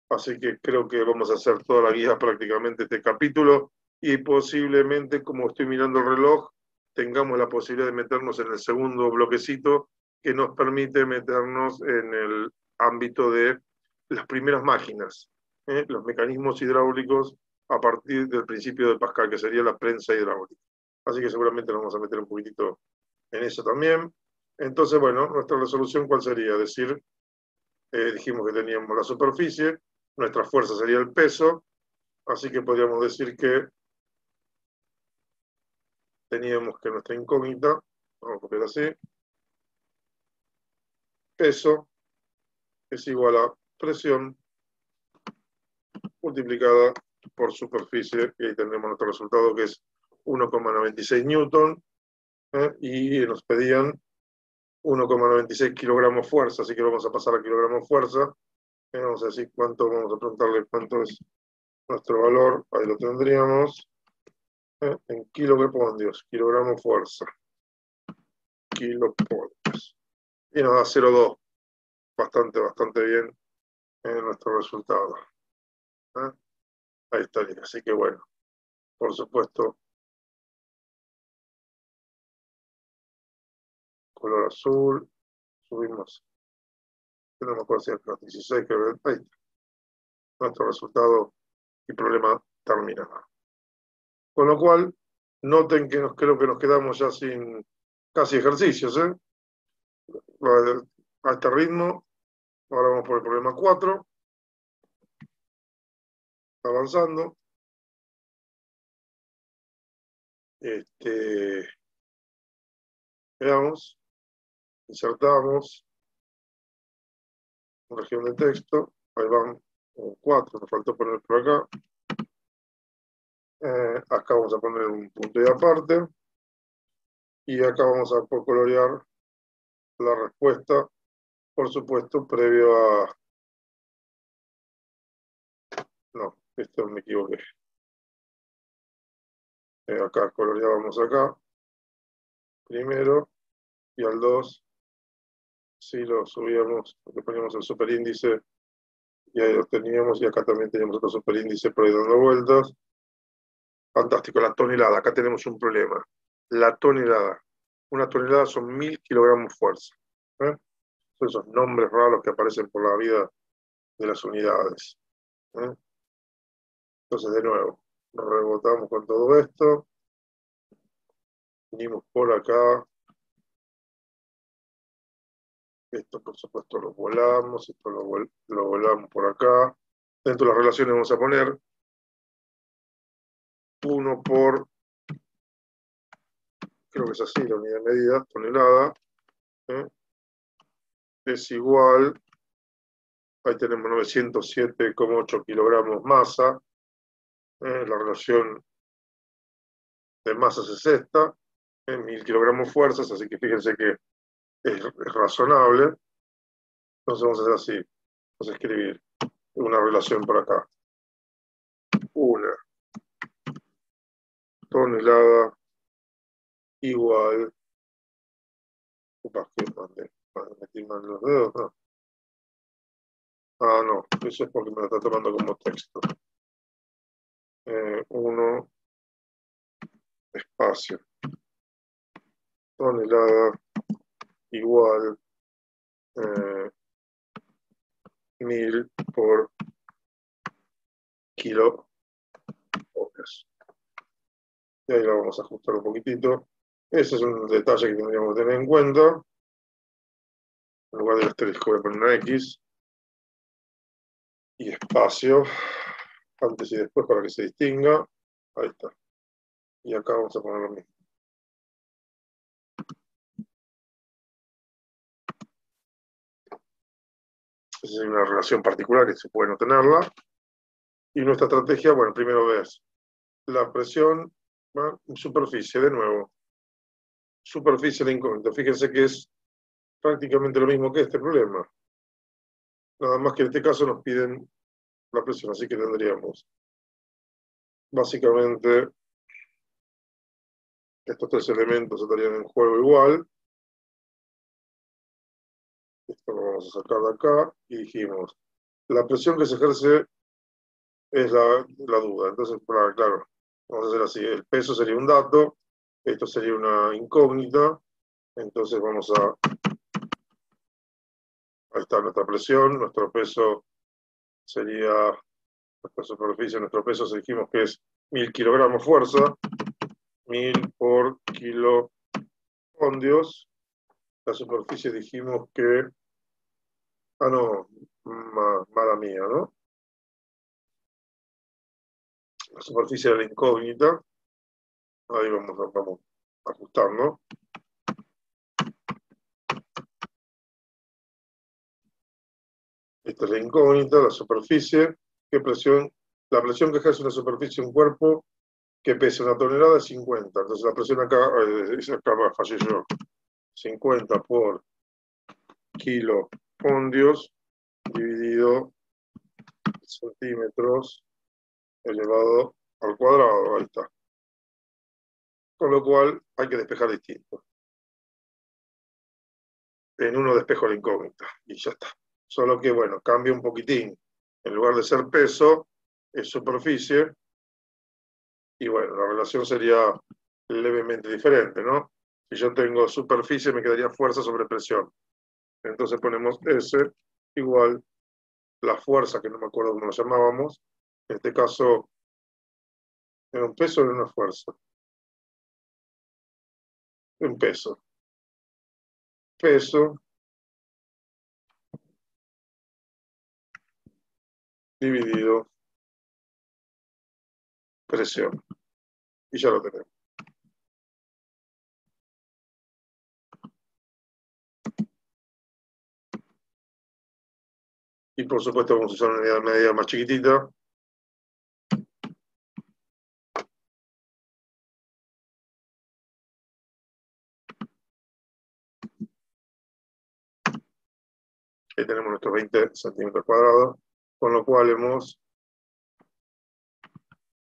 Así que creo que vamos a hacer toda la guía prácticamente este capítulo y posiblemente, como estoy mirando el reloj, tengamos la posibilidad de meternos en el segundo bloquecito que nos permite meternos en el ámbito de las primeras máquinas, los mecanismos hidráulicos a partir del principio de Pascal, que sería la prensa hidráulica. Así que seguramente nos vamos a meter un poquitito en eso también. Entonces, bueno, nuestra resolución, ¿cuál sería? Decir, dijimos que teníamos la superficie, nuestra fuerza sería el peso, así que podríamos decir que teníamos que nuestra incógnita, vamos a copiar así, peso es igual a presión multiplicada por superficie, y ahí tendremos nuestro resultado que es 1,96 newton, y nos pedían 1,96 kilogramos fuerza, así que vamos a pasar a kilogramos fuerza. Vamos a decir vamos a preguntarle cuánto es nuestro valor, ahí lo tendríamos, en kilopondios, kilogramos fuerza, kilopondios. Y nos da 0,2, bastante bien nuestro resultado. Ahí estaría, así que bueno, por supuesto, color azul, subimos, no me acuerdo si era 16, creo que ahí está. Nuestro resultado y problema terminado. Con lo cual, noten que creo que nos quedamos ya sin casi ejercicios, ¿eh? A este ritmo, ahora vamos por el problema 4, avanzando. Veamos, insertamos región de texto, ahí van 4, nos faltó poner por acá. Acá vamos a poner un punto y aparte, y acá vamos a colorear la respuesta, por supuesto, previo a... No, esto me equivoqué. Acá coloreábamos acá, primero, y al 2, sí lo subíamos, porque poníamos el superíndice, y ahí lo teníamos, y acá también teníamos otro superíndice por ahí dando vueltas. Fantástico, la tonelada, acá tenemos un problema. La tonelada. Una tonelada son 1000 kilogramos fuerza. Son esos nombres raros que aparecen por la vida de las unidades. Entonces, de nuevo, rebotamos con todo esto. Venimos por acá. Esto, por supuesto, lo volamos. Esto lo volamos por acá. Dentro de las relaciones vamos a poner 1 por, creo que es así, la unidad de medida, tonelada, es igual, ahí tenemos 907,8 kilogramos masa, la relación de masas es esta, 1000 kilogramos fuerzas, así que fíjense que es razonable. Entonces vamos a hacer así, vamos a escribir una relación por acá. Una tonelada igual, metí mal los dedos, ¿no? Ah, no, eso es porque me lo está tomando como texto. 1 espacio tonelada igual 1000 por kilo horas. Y ahí lo vamos a ajustar un poquitito. Ese es un detalle que tendríamos que tener en cuenta. En lugar del asterisco voy a poner una X. Y espacio, antes y después para que se distinga. Ahí está. Y acá vamos a poner lo mismo. Esa es una relación particular que se puede no tenerla. Y nuestra estrategia, bueno, primero ves la presión, superficie, de nuevo. Superficie de incógnito. Fíjense que es prácticamente lo mismo que este problema. Nada más que en este caso nos piden la presión, así que tendríamos básicamente estos 3 elementos estarían en juego igual. Esto lo vamos a sacar de acá y dijimos, la presión que se ejerce es la duda. Entonces, claro, vamos a hacer así, el peso sería un dato, esto sería una incógnita, entonces vamos a... Ahí está nuestra presión, nuestro peso sería, nuestra superficie, nuestro peso dijimos que es 1000 kilogramos fuerza, 1000 por kilondios. La superficie dijimos que... Ah, no, mala mía, ¿no? La superficie de la incógnita. Ahí vamos a ajustar, ¿no? Esta es la incógnita, la superficie. ¿Qué presión? La presión que ejerce una superficie, un cuerpo que pesa una tonelada es 50. Entonces la presión acá, acá fallé yo. 50 por kilondios dividido centímetros elevado al cuadrado. Ahí está. Con lo cual hay que despejar distinto. En uno despejo la incógnita y ya está. Solo que, bueno, cambia un poquitín. En lugar de ser peso, es superficie. Y bueno, la relación sería levemente diferente, ¿no? Si yo tengo superficie, me quedaría fuerza sobre presión. Entonces ponemos S igual la fuerza, que no me acuerdo cómo lo llamábamos. En este caso, ¿era un peso o era una fuerza? Un peso. Peso dividido presión. Y ya lo tenemos. Y por supuesto vamos a usar una unidad de medida más chiquitita. Ahí tenemos nuestros 20 centímetros cuadrados, con lo cual hemos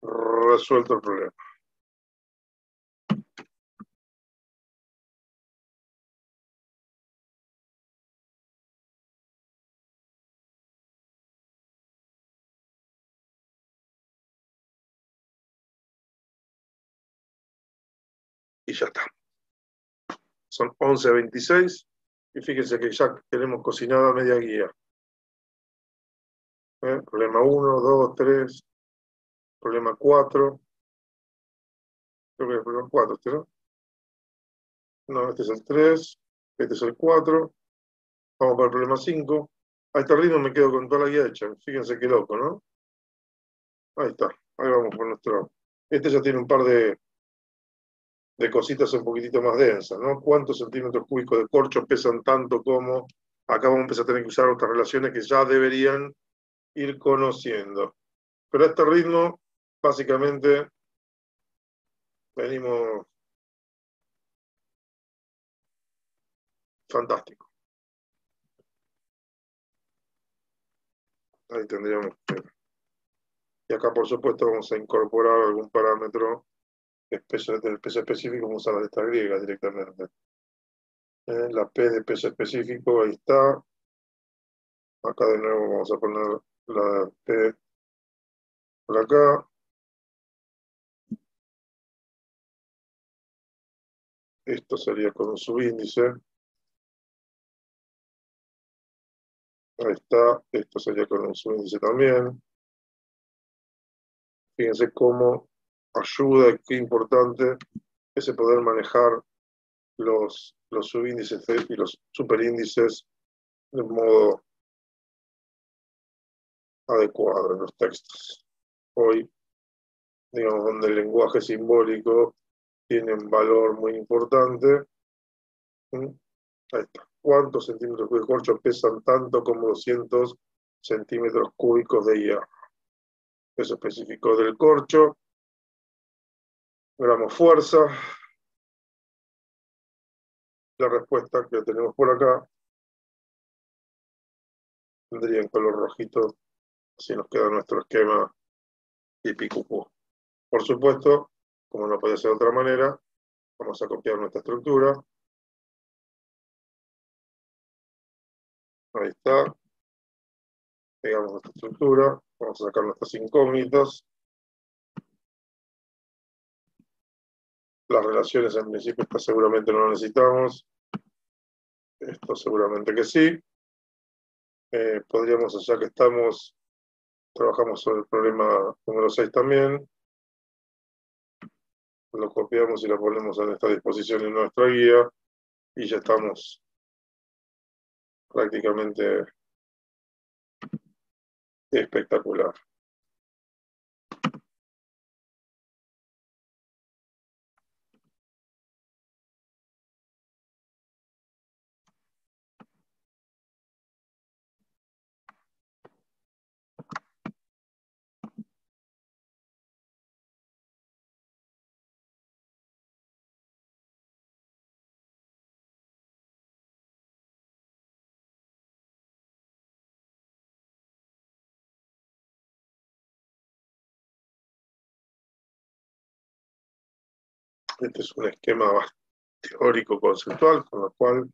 resuelto el problema. Y ya está. Son 11:26 y fíjense que ya tenemos cocinada media guía. Problema 1, 2, 3, problema 4. Creo que es el problema 4, ¿este no? No, este es el 3, este es el 4. Vamos para el problema 5. A este ritmo me quedo con toda la guía hecha. Fíjense qué loco, ¿no? Ahí está. Ahí vamos por nuestro... Este ya tiene un par de cositas un poquitito más densas, ¿no? ¿Cuántos centímetros cúbicos de corcho pesan tanto como... Acá vamos a empezar a tener que usar otras relaciones que ya deberían ir conociendo. Pero a este ritmo, básicamente, venimos fantástico. Ahí tendríamos que... Y acá, por supuesto, vamos a incorporar algún parámetro del peso específico, vamos a usar la letra griega directamente. La P de peso específico, ahí está. Acá de nuevo vamos a poner la P por acá. Esto sería con un subíndice. Ahí está. Esto sería con un subíndice también. Fíjense cómo ayuda y qué importante es el poder manejar los subíndices y los superíndices de modo adecuado en los textos. Hoy, digamos, donde el lenguaje simbólico tiene un valor muy importante. Ahí está. ¿Cuántos centímetros cúbicos de corcho pesan tanto como 200 centímetros cúbicos de hierro? Peso específico del corcho. Gramos fuerza. La respuesta que tenemos por acá tendría en color rojito, así nos queda nuestro esquema típico. Por supuesto, como no puede ser de otra manera, vamos a copiar nuestra estructura. Ahí está. Pegamos nuestra estructura. Vamos a sacar nuestras incógnitas. Las relaciones en principio esta seguramente no lo necesitamos. Esto seguramente que sí. Podríamos, ya que estamos, trabajamos sobre el problema número 6 también. Lo copiamos y lo ponemos en esta disposición en nuestra guía. Y ya estamos prácticamente espectacular. Este es un esquema bastante teórico conceptual, con lo cual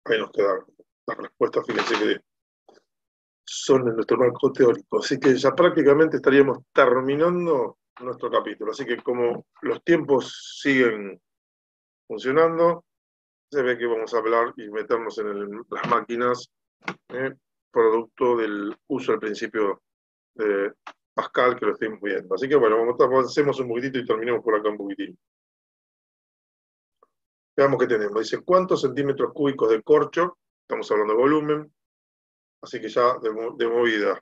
ahí nos quedan las respuestas, fíjense que son en nuestro marco teórico. Así que ya prácticamente estaríamos terminando nuestro capítulo. Así que como los tiempos siguen funcionando, se ve que vamos a hablar y meternos en las máquinas, producto del uso del principio de Pascal, que lo estuvimos viendo. Así que bueno, avancemos un poquitito y terminemos por acá un poquitito. Veamos qué tenemos. Dice, ¿cuántos centímetros cúbicos de corcho? Estamos hablando de volumen. Así que ya de movida.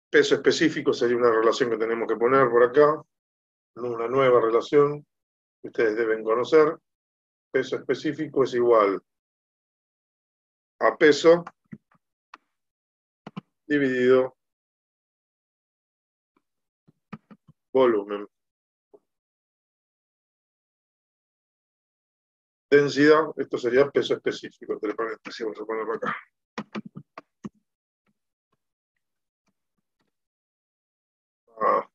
Peso específico sería una relación que tenemos que poner por acá. Una nueva relación que ustedes deben conocer. Peso específico es igual a peso dividido volumen. Densidad, esto sería peso específico. Entre paréntesis, vamos a ponerlo acá.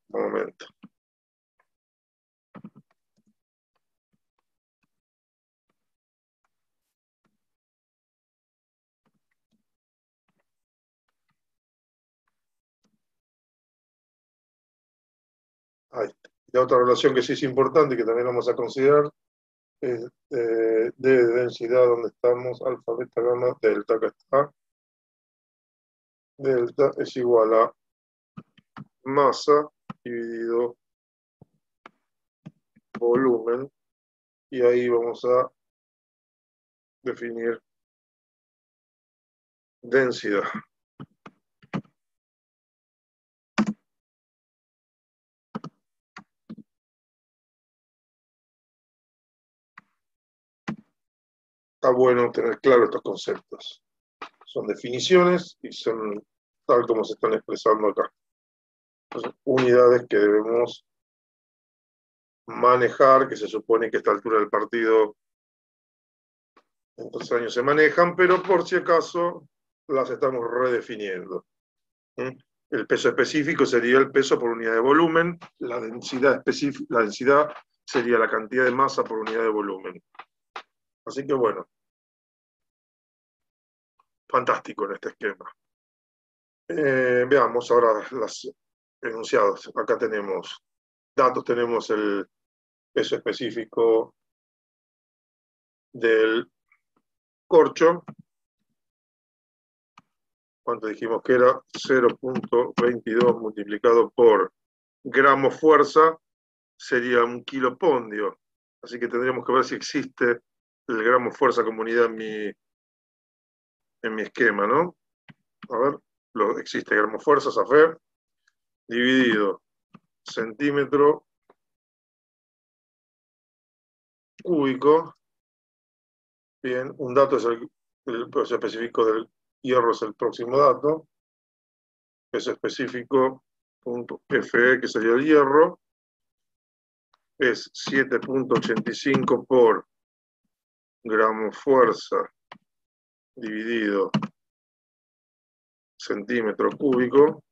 Un momento. Ahí está. Y otra relación que sí es importante y que también vamos a considerar es de densidad, donde estamos, alfa, beta, gamma, delta, acá está. Delta es igual a masa dividido volumen, y ahí vamos a definir densidad. Está bueno tener claro estos conceptos. Son definiciones y son tal como se están expresando acá. Entonces, unidades que debemos manejar, que se supone que a esta altura del partido en 3 años se manejan, pero por si acaso las estamos redefiniendo. El peso específico sería el peso por unidad de volumen, la densidad sería la cantidad de masa por unidad de volumen. Así que bueno, fantástico en este esquema. Veamos ahora los enunciados. Acá tenemos datos, tenemos el peso específico del corcho. ¿Cuánto dijimos que era? 0.22 multiplicado por gramo fuerza sería 1 kilopondio. Así que tendríamos que ver si existe el gramo fuerza como unidad en mi esquema, ¿no? A ver, existe gramo fuerza, SAFER, dividido centímetro cúbico. Bien, un dato es el peso específico del hierro, es el próximo dato. Peso específico punto FE, que sería el hierro, es 7.85 por gramo fuerza dividido centímetro cúbico.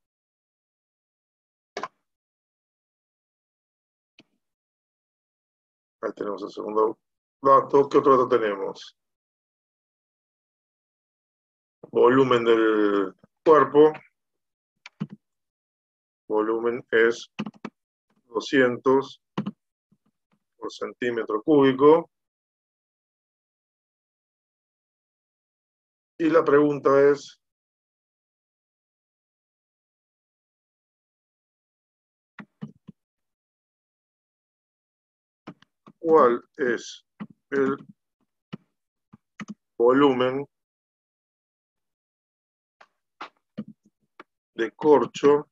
Ahí tenemos el segundo dato. ¿Qué otro dato tenemos? Volumen del cuerpo. Volumen es 200 por centímetro cúbico. Y la pregunta es, ¿cuál es el volumen de corcho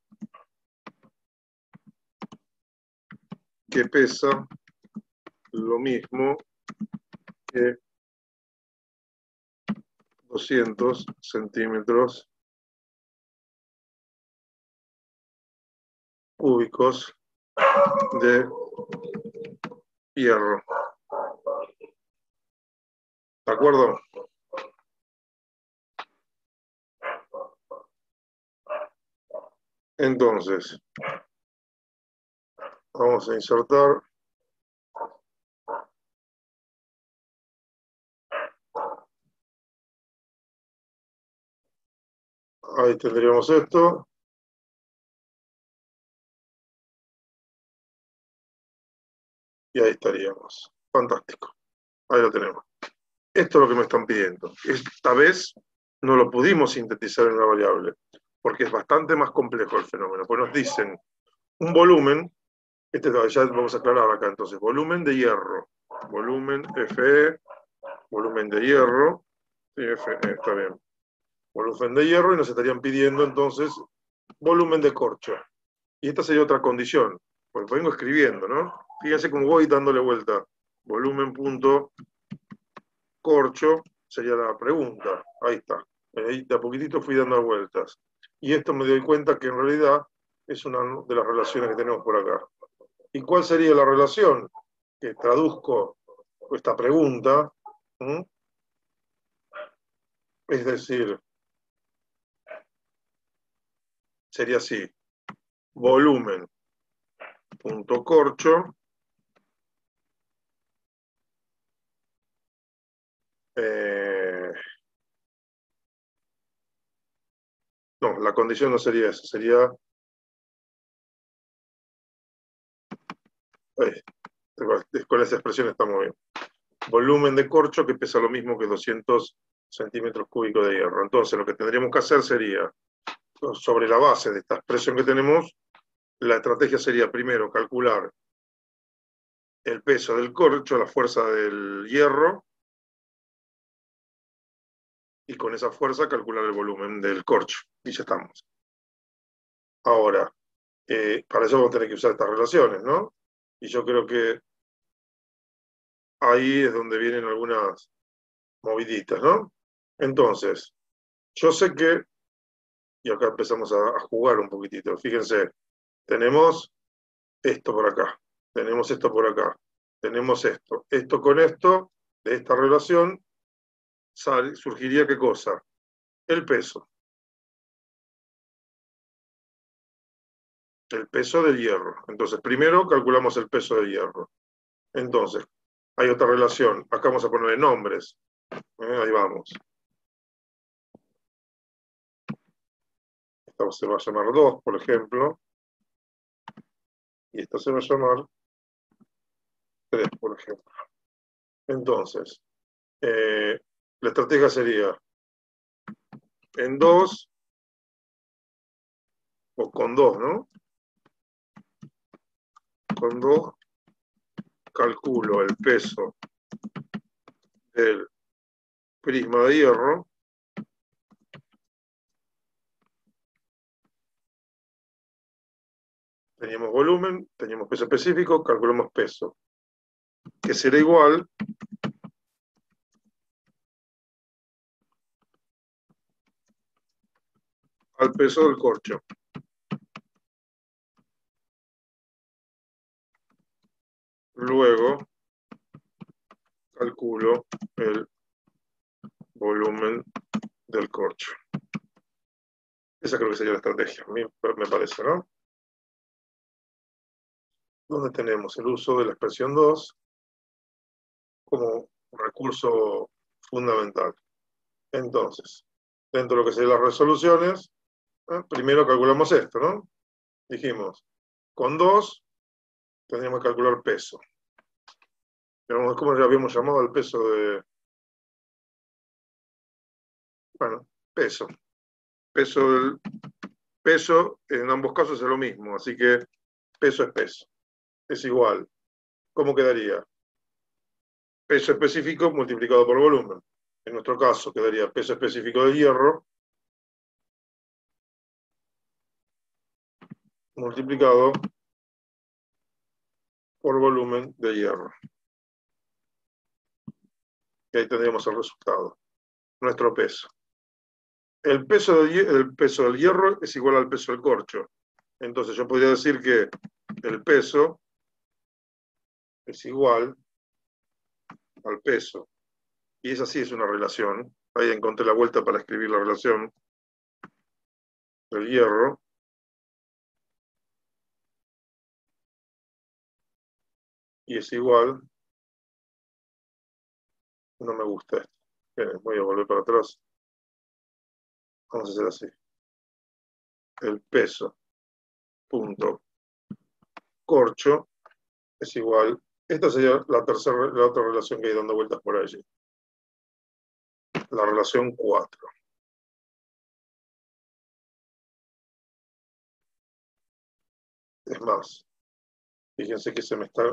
que pesa lo mismo que 200 centímetros cúbicos de hierro? ¿De acuerdo? Entonces, vamos a insertar. Ahí tendríamos esto. Y ahí estaríamos. Fantástico. Ahí lo tenemos. Esto es lo que me están pidiendo. Esta vez no lo pudimos sintetizar en una variable, porque es bastante más complejo el fenómeno. Pues nos dicen un volumen, ya vamos a aclarar acá entonces, volumen de hierro, volumen Fe, volumen de hierro, sí, Fe, está bien, volumen de hierro, y nos estarían pidiendo entonces volumen de corcho. Y esta sería otra condición, pues vengo escribiendo, ¿no? Fíjense cómo voy dándole vuelta. Volumen punto corcho sería la pregunta. Ahí está. Ahí de a poquitito fui dando vueltas. Y esto me doy cuenta que en realidad es una de las relaciones que tenemos por acá. ¿Y cuál sería la relación? Que traduzco esta pregunta. ¿Mm? Es decir, sería así. Volumen punto corcho no, la condición no sería esa, sería con esa expresión estamos bien. Volumen de corcho que pesa lo mismo que 200 centímetros cúbicos de hierro. Entonces, lo que tendríamos que hacer sería, sobre la base de esta expresión que tenemos, la estrategia sería primero calcular el peso del corcho, la fuerza del hierro, y con esa fuerza calcular el volumen del corcho. Y ya estamos. Ahora, para eso vamos a tener que usar estas relaciones, ¿no? Y yo creo que ahí es donde vienen algunas moviditas, ¿no? Entonces, yo sé que, y acá empezamos a jugar un poquitito, fíjense, tenemos esto por acá, tenemos esto por acá, tenemos esto. Esto con esto, de esta relación, surgiría ¿qué cosa? El peso. El peso del hierro. Entonces, primero calculamos el peso del hierro. Entonces, hay otra relación. Acá vamos a ponerle nombres. Ahí vamos. Esta se va a llamar 2, por ejemplo. Y esta se va a llamar 3, por ejemplo. Entonces, la estrategia sería en 2 o con 2, ¿no? Con 2 calculo el peso del prisma de hierro. Teníamos volumen, teníamos peso específico, calculamos peso, que será igual al peso del corcho. Luego calculo el volumen del corcho. Esa creo que sería la estrategia, a mí me parece, ¿no? Donde tenemos el uso de la expresión 2 como recurso fundamental. Entonces, dentro de lo que serían las resoluciones, primero calculamos esto, ¿no? Dijimos, con 2 tendríamos que calcular peso. ¿Cómo le habíamos llamado al peso de...? Bueno, peso. Peso en ambos casos es lo mismo, así que peso es peso. Es igual. ¿Cómo quedaría? Peso específico multiplicado por volumen. En nuestro caso quedaría peso específico del hierro multiplicado por volumen de hierro. Y ahí tendríamos el resultado. Nuestro peso. El peso del hierro es igual al peso del corcho. Entonces yo podría decir que el peso es igual al peso. Y esa sí es una relación. Ahí encontré la vuelta para escribir la relación del hierro. Y es igual. No me gusta esto. Bien, voy a volver para atrás. Vamos a hacer así. El peso punto corcho es igual Esta sería la otra relación que hay dando vueltas por allí. La relación 4. Es más, fíjense que se me está.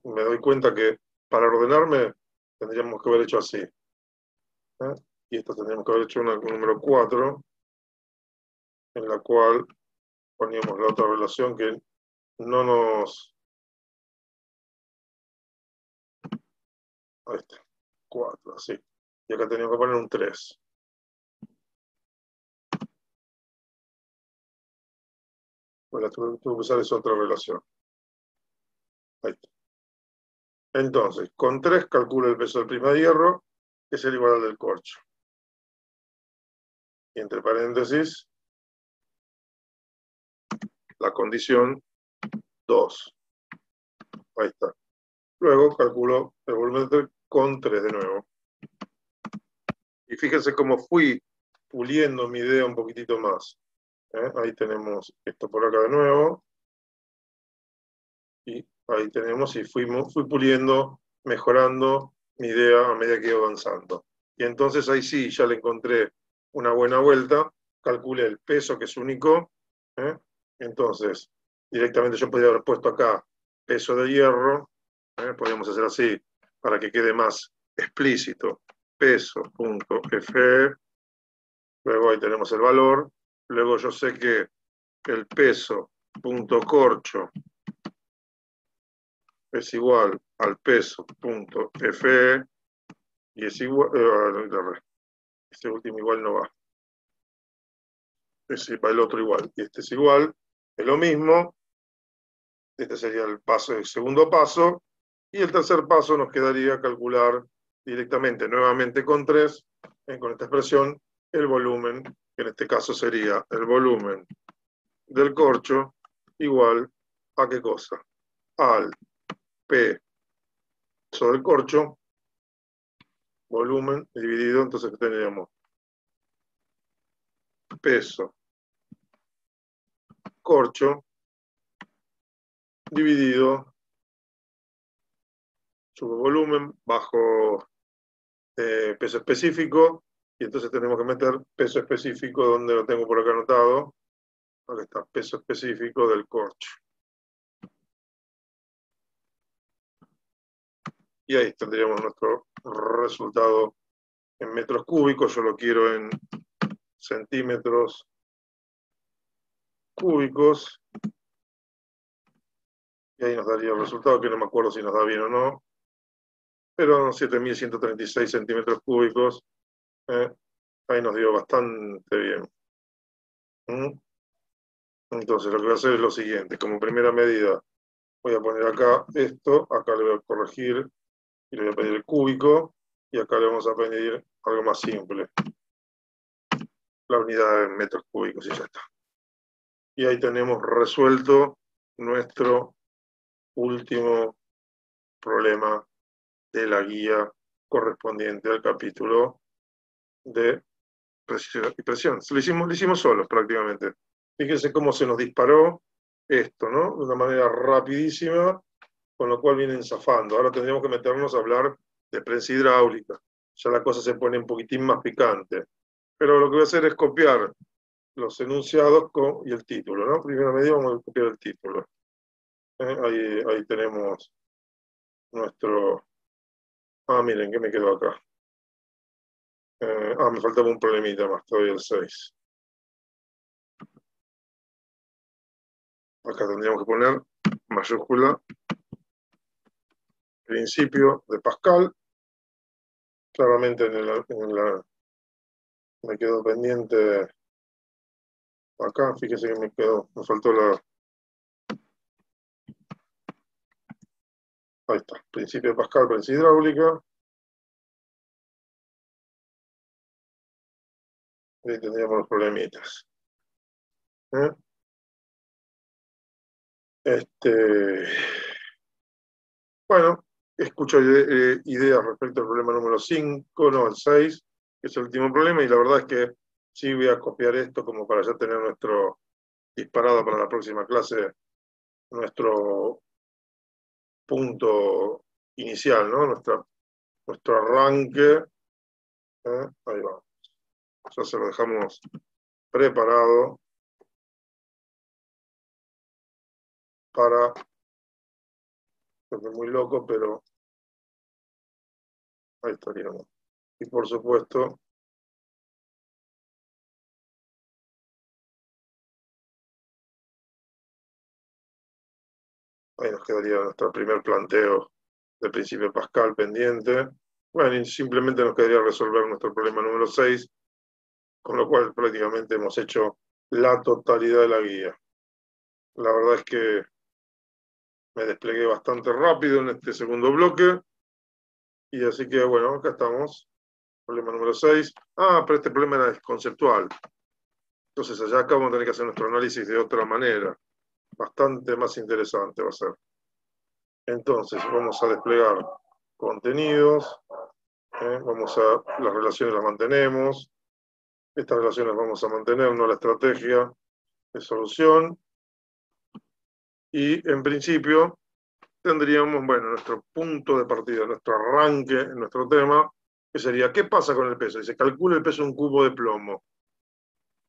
Me doy cuenta que para ordenarme tendríamos que haber hecho así. Y esta tendríamos que haber hecho una número 4, en la cual poníamos la otra relación que no nos. Ahí está, 4, así. Y acá teníamos que poner un 3. Bueno, tuve que usar esa otra relación. Ahí está. Entonces, con 3 calculo el peso del prisma de hierro, que es el igual al del corcho. Y entre paréntesis, la condición 2. Ahí está. Luego calculo el volumen con 3 de nuevo. Y fíjense cómo fui puliendo mi idea un poquitito más. Ahí tenemos esto por acá de nuevo. Y ahí tenemos, y fui puliendo, mejorando mi idea a medida que iba avanzando. Y entonces ahí sí, ya le encontré una buena vuelta, calculé el peso que es único. Entonces, directamente yo podría haber puesto acá peso de hierro. Podríamos hacer así para que quede más explícito. Peso.Fe. Luego ahí tenemos el valor. Luego yo sé que el peso.corcho es igual al peso.Fe y es igual, este último igual no va. Va el otro igual. Y este es igual, es lo mismo. Este sería el segundo paso. Y el tercer paso nos quedaría calcular directamente, nuevamente con 3, con esta expresión, el volumen, que en este caso sería el volumen del corcho igual a ¿qué cosa? Al peso del corcho, volumen dividido, entonces tendríamos peso corcho dividido sobre volumen bajo peso específico, y entonces tenemos que meter peso específico donde lo tengo por acá anotado. Acá está, peso específico del corcho. Y ahí tendríamos nuestro resultado en metros cúbicos. Yo lo quiero en centímetros cúbicos. Y ahí nos daría el resultado, que no me acuerdo si nos da bien o no. Pero 7.136 centímetros cúbicos. Ahí nos dio bastante bien. Entonces lo que voy a hacer es lo siguiente. Como primera medida, voy a poner acá esto. Acá le voy a corregir y le voy a pedir el cúbico. Y acá le vamos a pedir algo más simple. La unidad en metros cúbicos y ya está. Y ahí tenemos resuelto nuestro último problema de la guía correspondiente al capítulo de precisión y presión. Lo hicimos solos prácticamente. Fíjense cómo se nos disparó esto, ¿no? De una manera rapidísima, con lo cual vienen zafando. Ahora tendríamos que meternos a hablar de prensa hidráulica. Ya la cosa se pone un poquitín más picante. Pero lo que voy a hacer es copiar los enunciados y el título, ¿no? Primera medida vamos a copiar el título. Ahí tenemos nuestro. Miren, ¿qué me quedó acá? Me faltaba un problemita más, todavía el 6. Acá tendríamos que poner mayúscula, principio de Pascal. Claramente me quedó pendiente acá, fíjese que me faltó la. Ahí está, principio de Pascal, prensa hidráulica. Ahí tendríamos los problemitas. Bueno, escucho ideas respecto al problema número 5, no, el 6, que es el último problema, y la verdad es que sí voy a copiar esto como para ya tener nuestro disparado para la próxima clase, nuestro punto inicial, ¿no? Nuestro arranque. Ahí va. Ya se lo dejamos preparado para... Es muy loco, pero ahí estaríamos. Y por supuesto, ahí nos quedaría nuestro primer planteo del principio de Pascal pendiente. Bueno, y simplemente nos quedaría resolver nuestro problema número 6, con lo cual prácticamente hemos hecho la totalidad de la guía. La verdad es que me desplegué bastante rápido en este segundo bloque. Y así que, bueno, acá estamos. Problema número 6. Pero este problema era conceptual. Entonces allá acá vamos a tener que hacer nuestro análisis de otra manera. Bastante más interesante va a ser. Entonces, vamos a desplegar contenidos. Las relaciones las mantenemos. Estas relaciones vamos a mantener, no la estrategia de solución. Y en principio tendríamos, bueno, nuestro punto de partida, nuestro arranque en nuestro tema, que sería, ¿qué pasa con el peso? Dice, calcula el peso de un cubo de plomo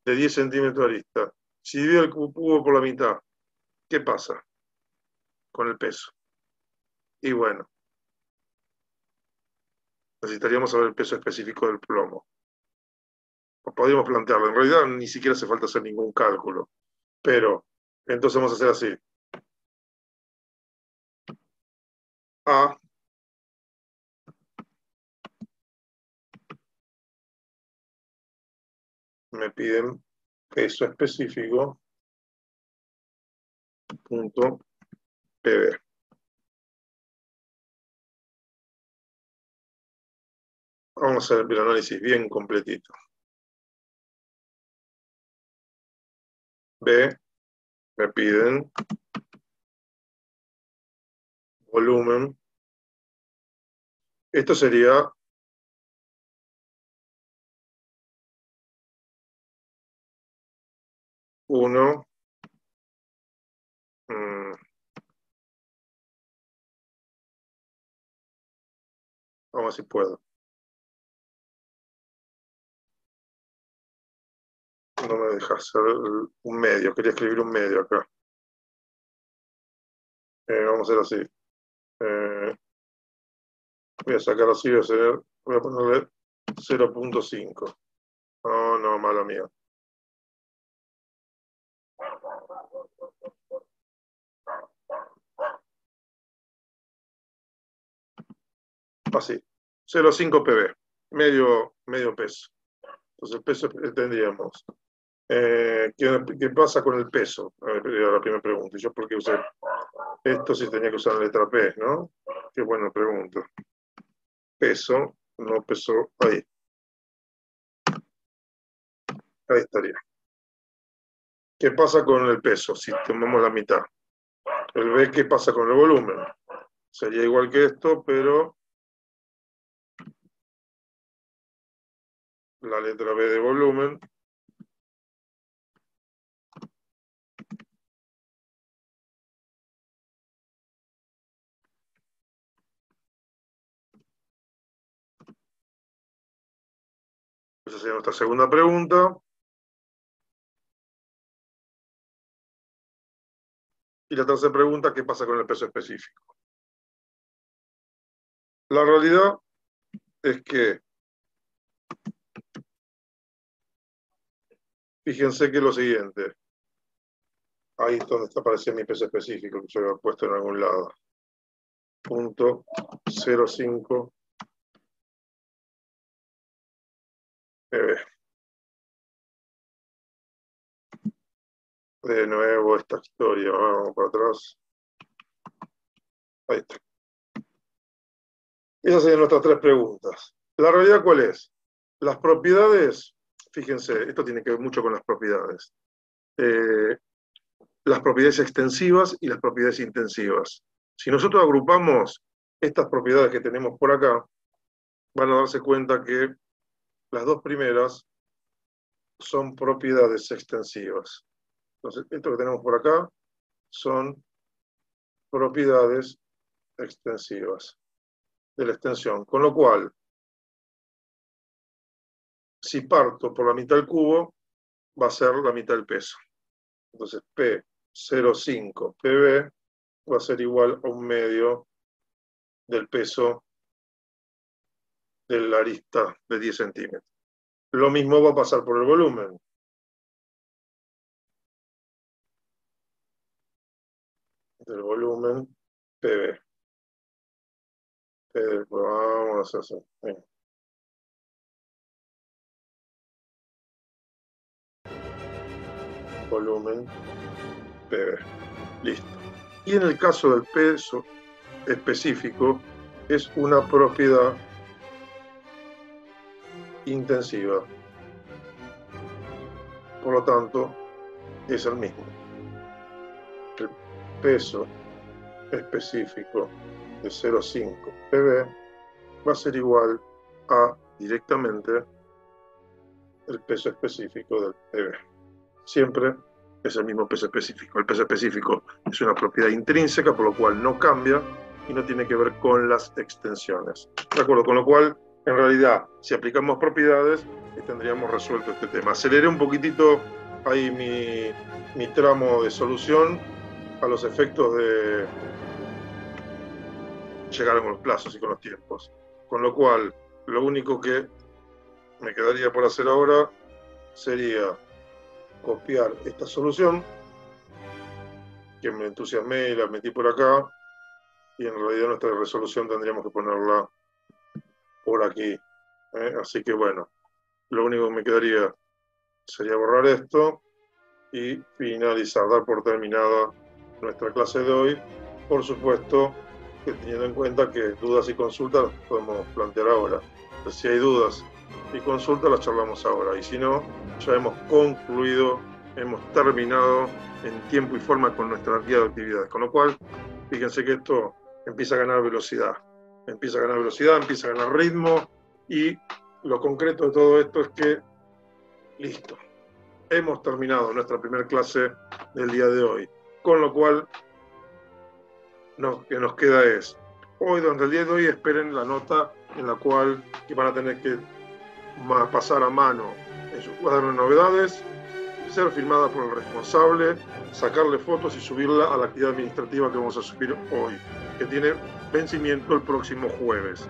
de 10 centímetros de arista. Si divide el cubo por la mitad, ¿qué pasa con el peso? Y bueno, necesitaríamos saber el peso específico del plomo. O podríamos plantearlo. En realidad ni siquiera hace falta hacer ningún cálculo. Pero, entonces vamos a hacer así. A me piden peso específico punto PB. Vamos a hacer el análisis bien completito. B, me piden volumen. Esto sería uno. Vamos a ver si puedo. No me deja hacer un medio. Quería escribir un medio acá. Vamos a hacer así. Voy a sacar así, voy a ponerle 0.5. No, mala mía. Así, 0.5 PB, medio peso. Entonces el peso tendríamos. ¿Qué pasa con el peso? A ver, la primera pregunta. ¿Yo por qué usé esto si tenía que usar la letra P, no? Qué buena pregunta. Peso, no peso, ahí. Ahí estaría. ¿Qué pasa con el peso si tomamos la mitad? El B, ¿qué pasa con el volumen? Sería igual que esto, pero la letra B de volumen esa sería nuestra segunda pregunta. Y la tercera pregunta, ¿qué pasa con el peso específico? La realidad es que, fíjense que es lo siguiente. Ahí es donde está apareciendo mi peso específico, que yo había puesto en algún lado. Punto 0.5 PB. De nuevo esta historia, vamos para atrás. Ahí está. Esas serían nuestras tres preguntas. ¿La realidad cuál es? Las propiedades, fíjense, esto tiene que ver mucho con las propiedades. Las propiedades extensivas y las propiedades intensivas. Si nosotros agrupamos estas propiedades que tenemos por acá, van a darse cuenta que las dos primeras son propiedades extensivas. Entonces, esto que tenemos por acá son propiedades extensivas de la extensión. Con lo cual, si parto por la mitad del cubo, va a ser la mitad del peso. Entonces, P0,5 PB va a ser igual a 1/2 del peso de la arista de 10 centímetros. Lo mismo va a pasar por el volumen. Del volumen PB. Vamos a hacer así. Volumen PB. Listo. Y en el caso del peso específico, es una propiedad intensiva. Por lo tanto, es el mismo. El peso específico de 0,5 PB va a ser igual a directamente el peso específico del PB. Siempre es el mismo peso específico. El peso específico es una propiedad intrínseca, por lo cual no cambia y no tiene que ver con las extensiones. ¿De acuerdo? Con lo cual, en realidad, si aplicamos propiedades, tendríamos resuelto este tema. Aceleré un poquitito ahí mi tramo de solución a los efectos de llegar con los plazos y con los tiempos. Con lo cual, lo único que me quedaría por hacer ahora sería copiar esta solución, que me entusiasmé y la metí por acá, y en realidad nuestra resolución tendríamos que ponerla por aquí. Así que bueno, lo único que me quedaría sería borrar esto y finalizar, dar por terminada nuestra clase de hoy. Por supuesto, que teniendo en cuenta que dudas y consultas las podemos plantear ahora. Entonces, si hay dudas y consultas, las charlamos ahora. Y si no, ya hemos concluido, hemos terminado en tiempo y forma con nuestra guía de actividades. Con lo cual, fíjense que esto empieza a ganar velocidad. Empieza a ganar ritmo, y lo concreto de todo esto es que, listo, hemos terminado nuestra primera clase del día de hoy. Con lo cual, lo que nos queda es, hoy, durante el día de hoy, esperen la nota en la cual que van a tener que pasar a mano en su cuaderno de novedades, ser firmada por el responsable, sacarle fotos y subirla a la actividad administrativa que vamos a subir hoy, que tiene vencimiento el próximo jueves.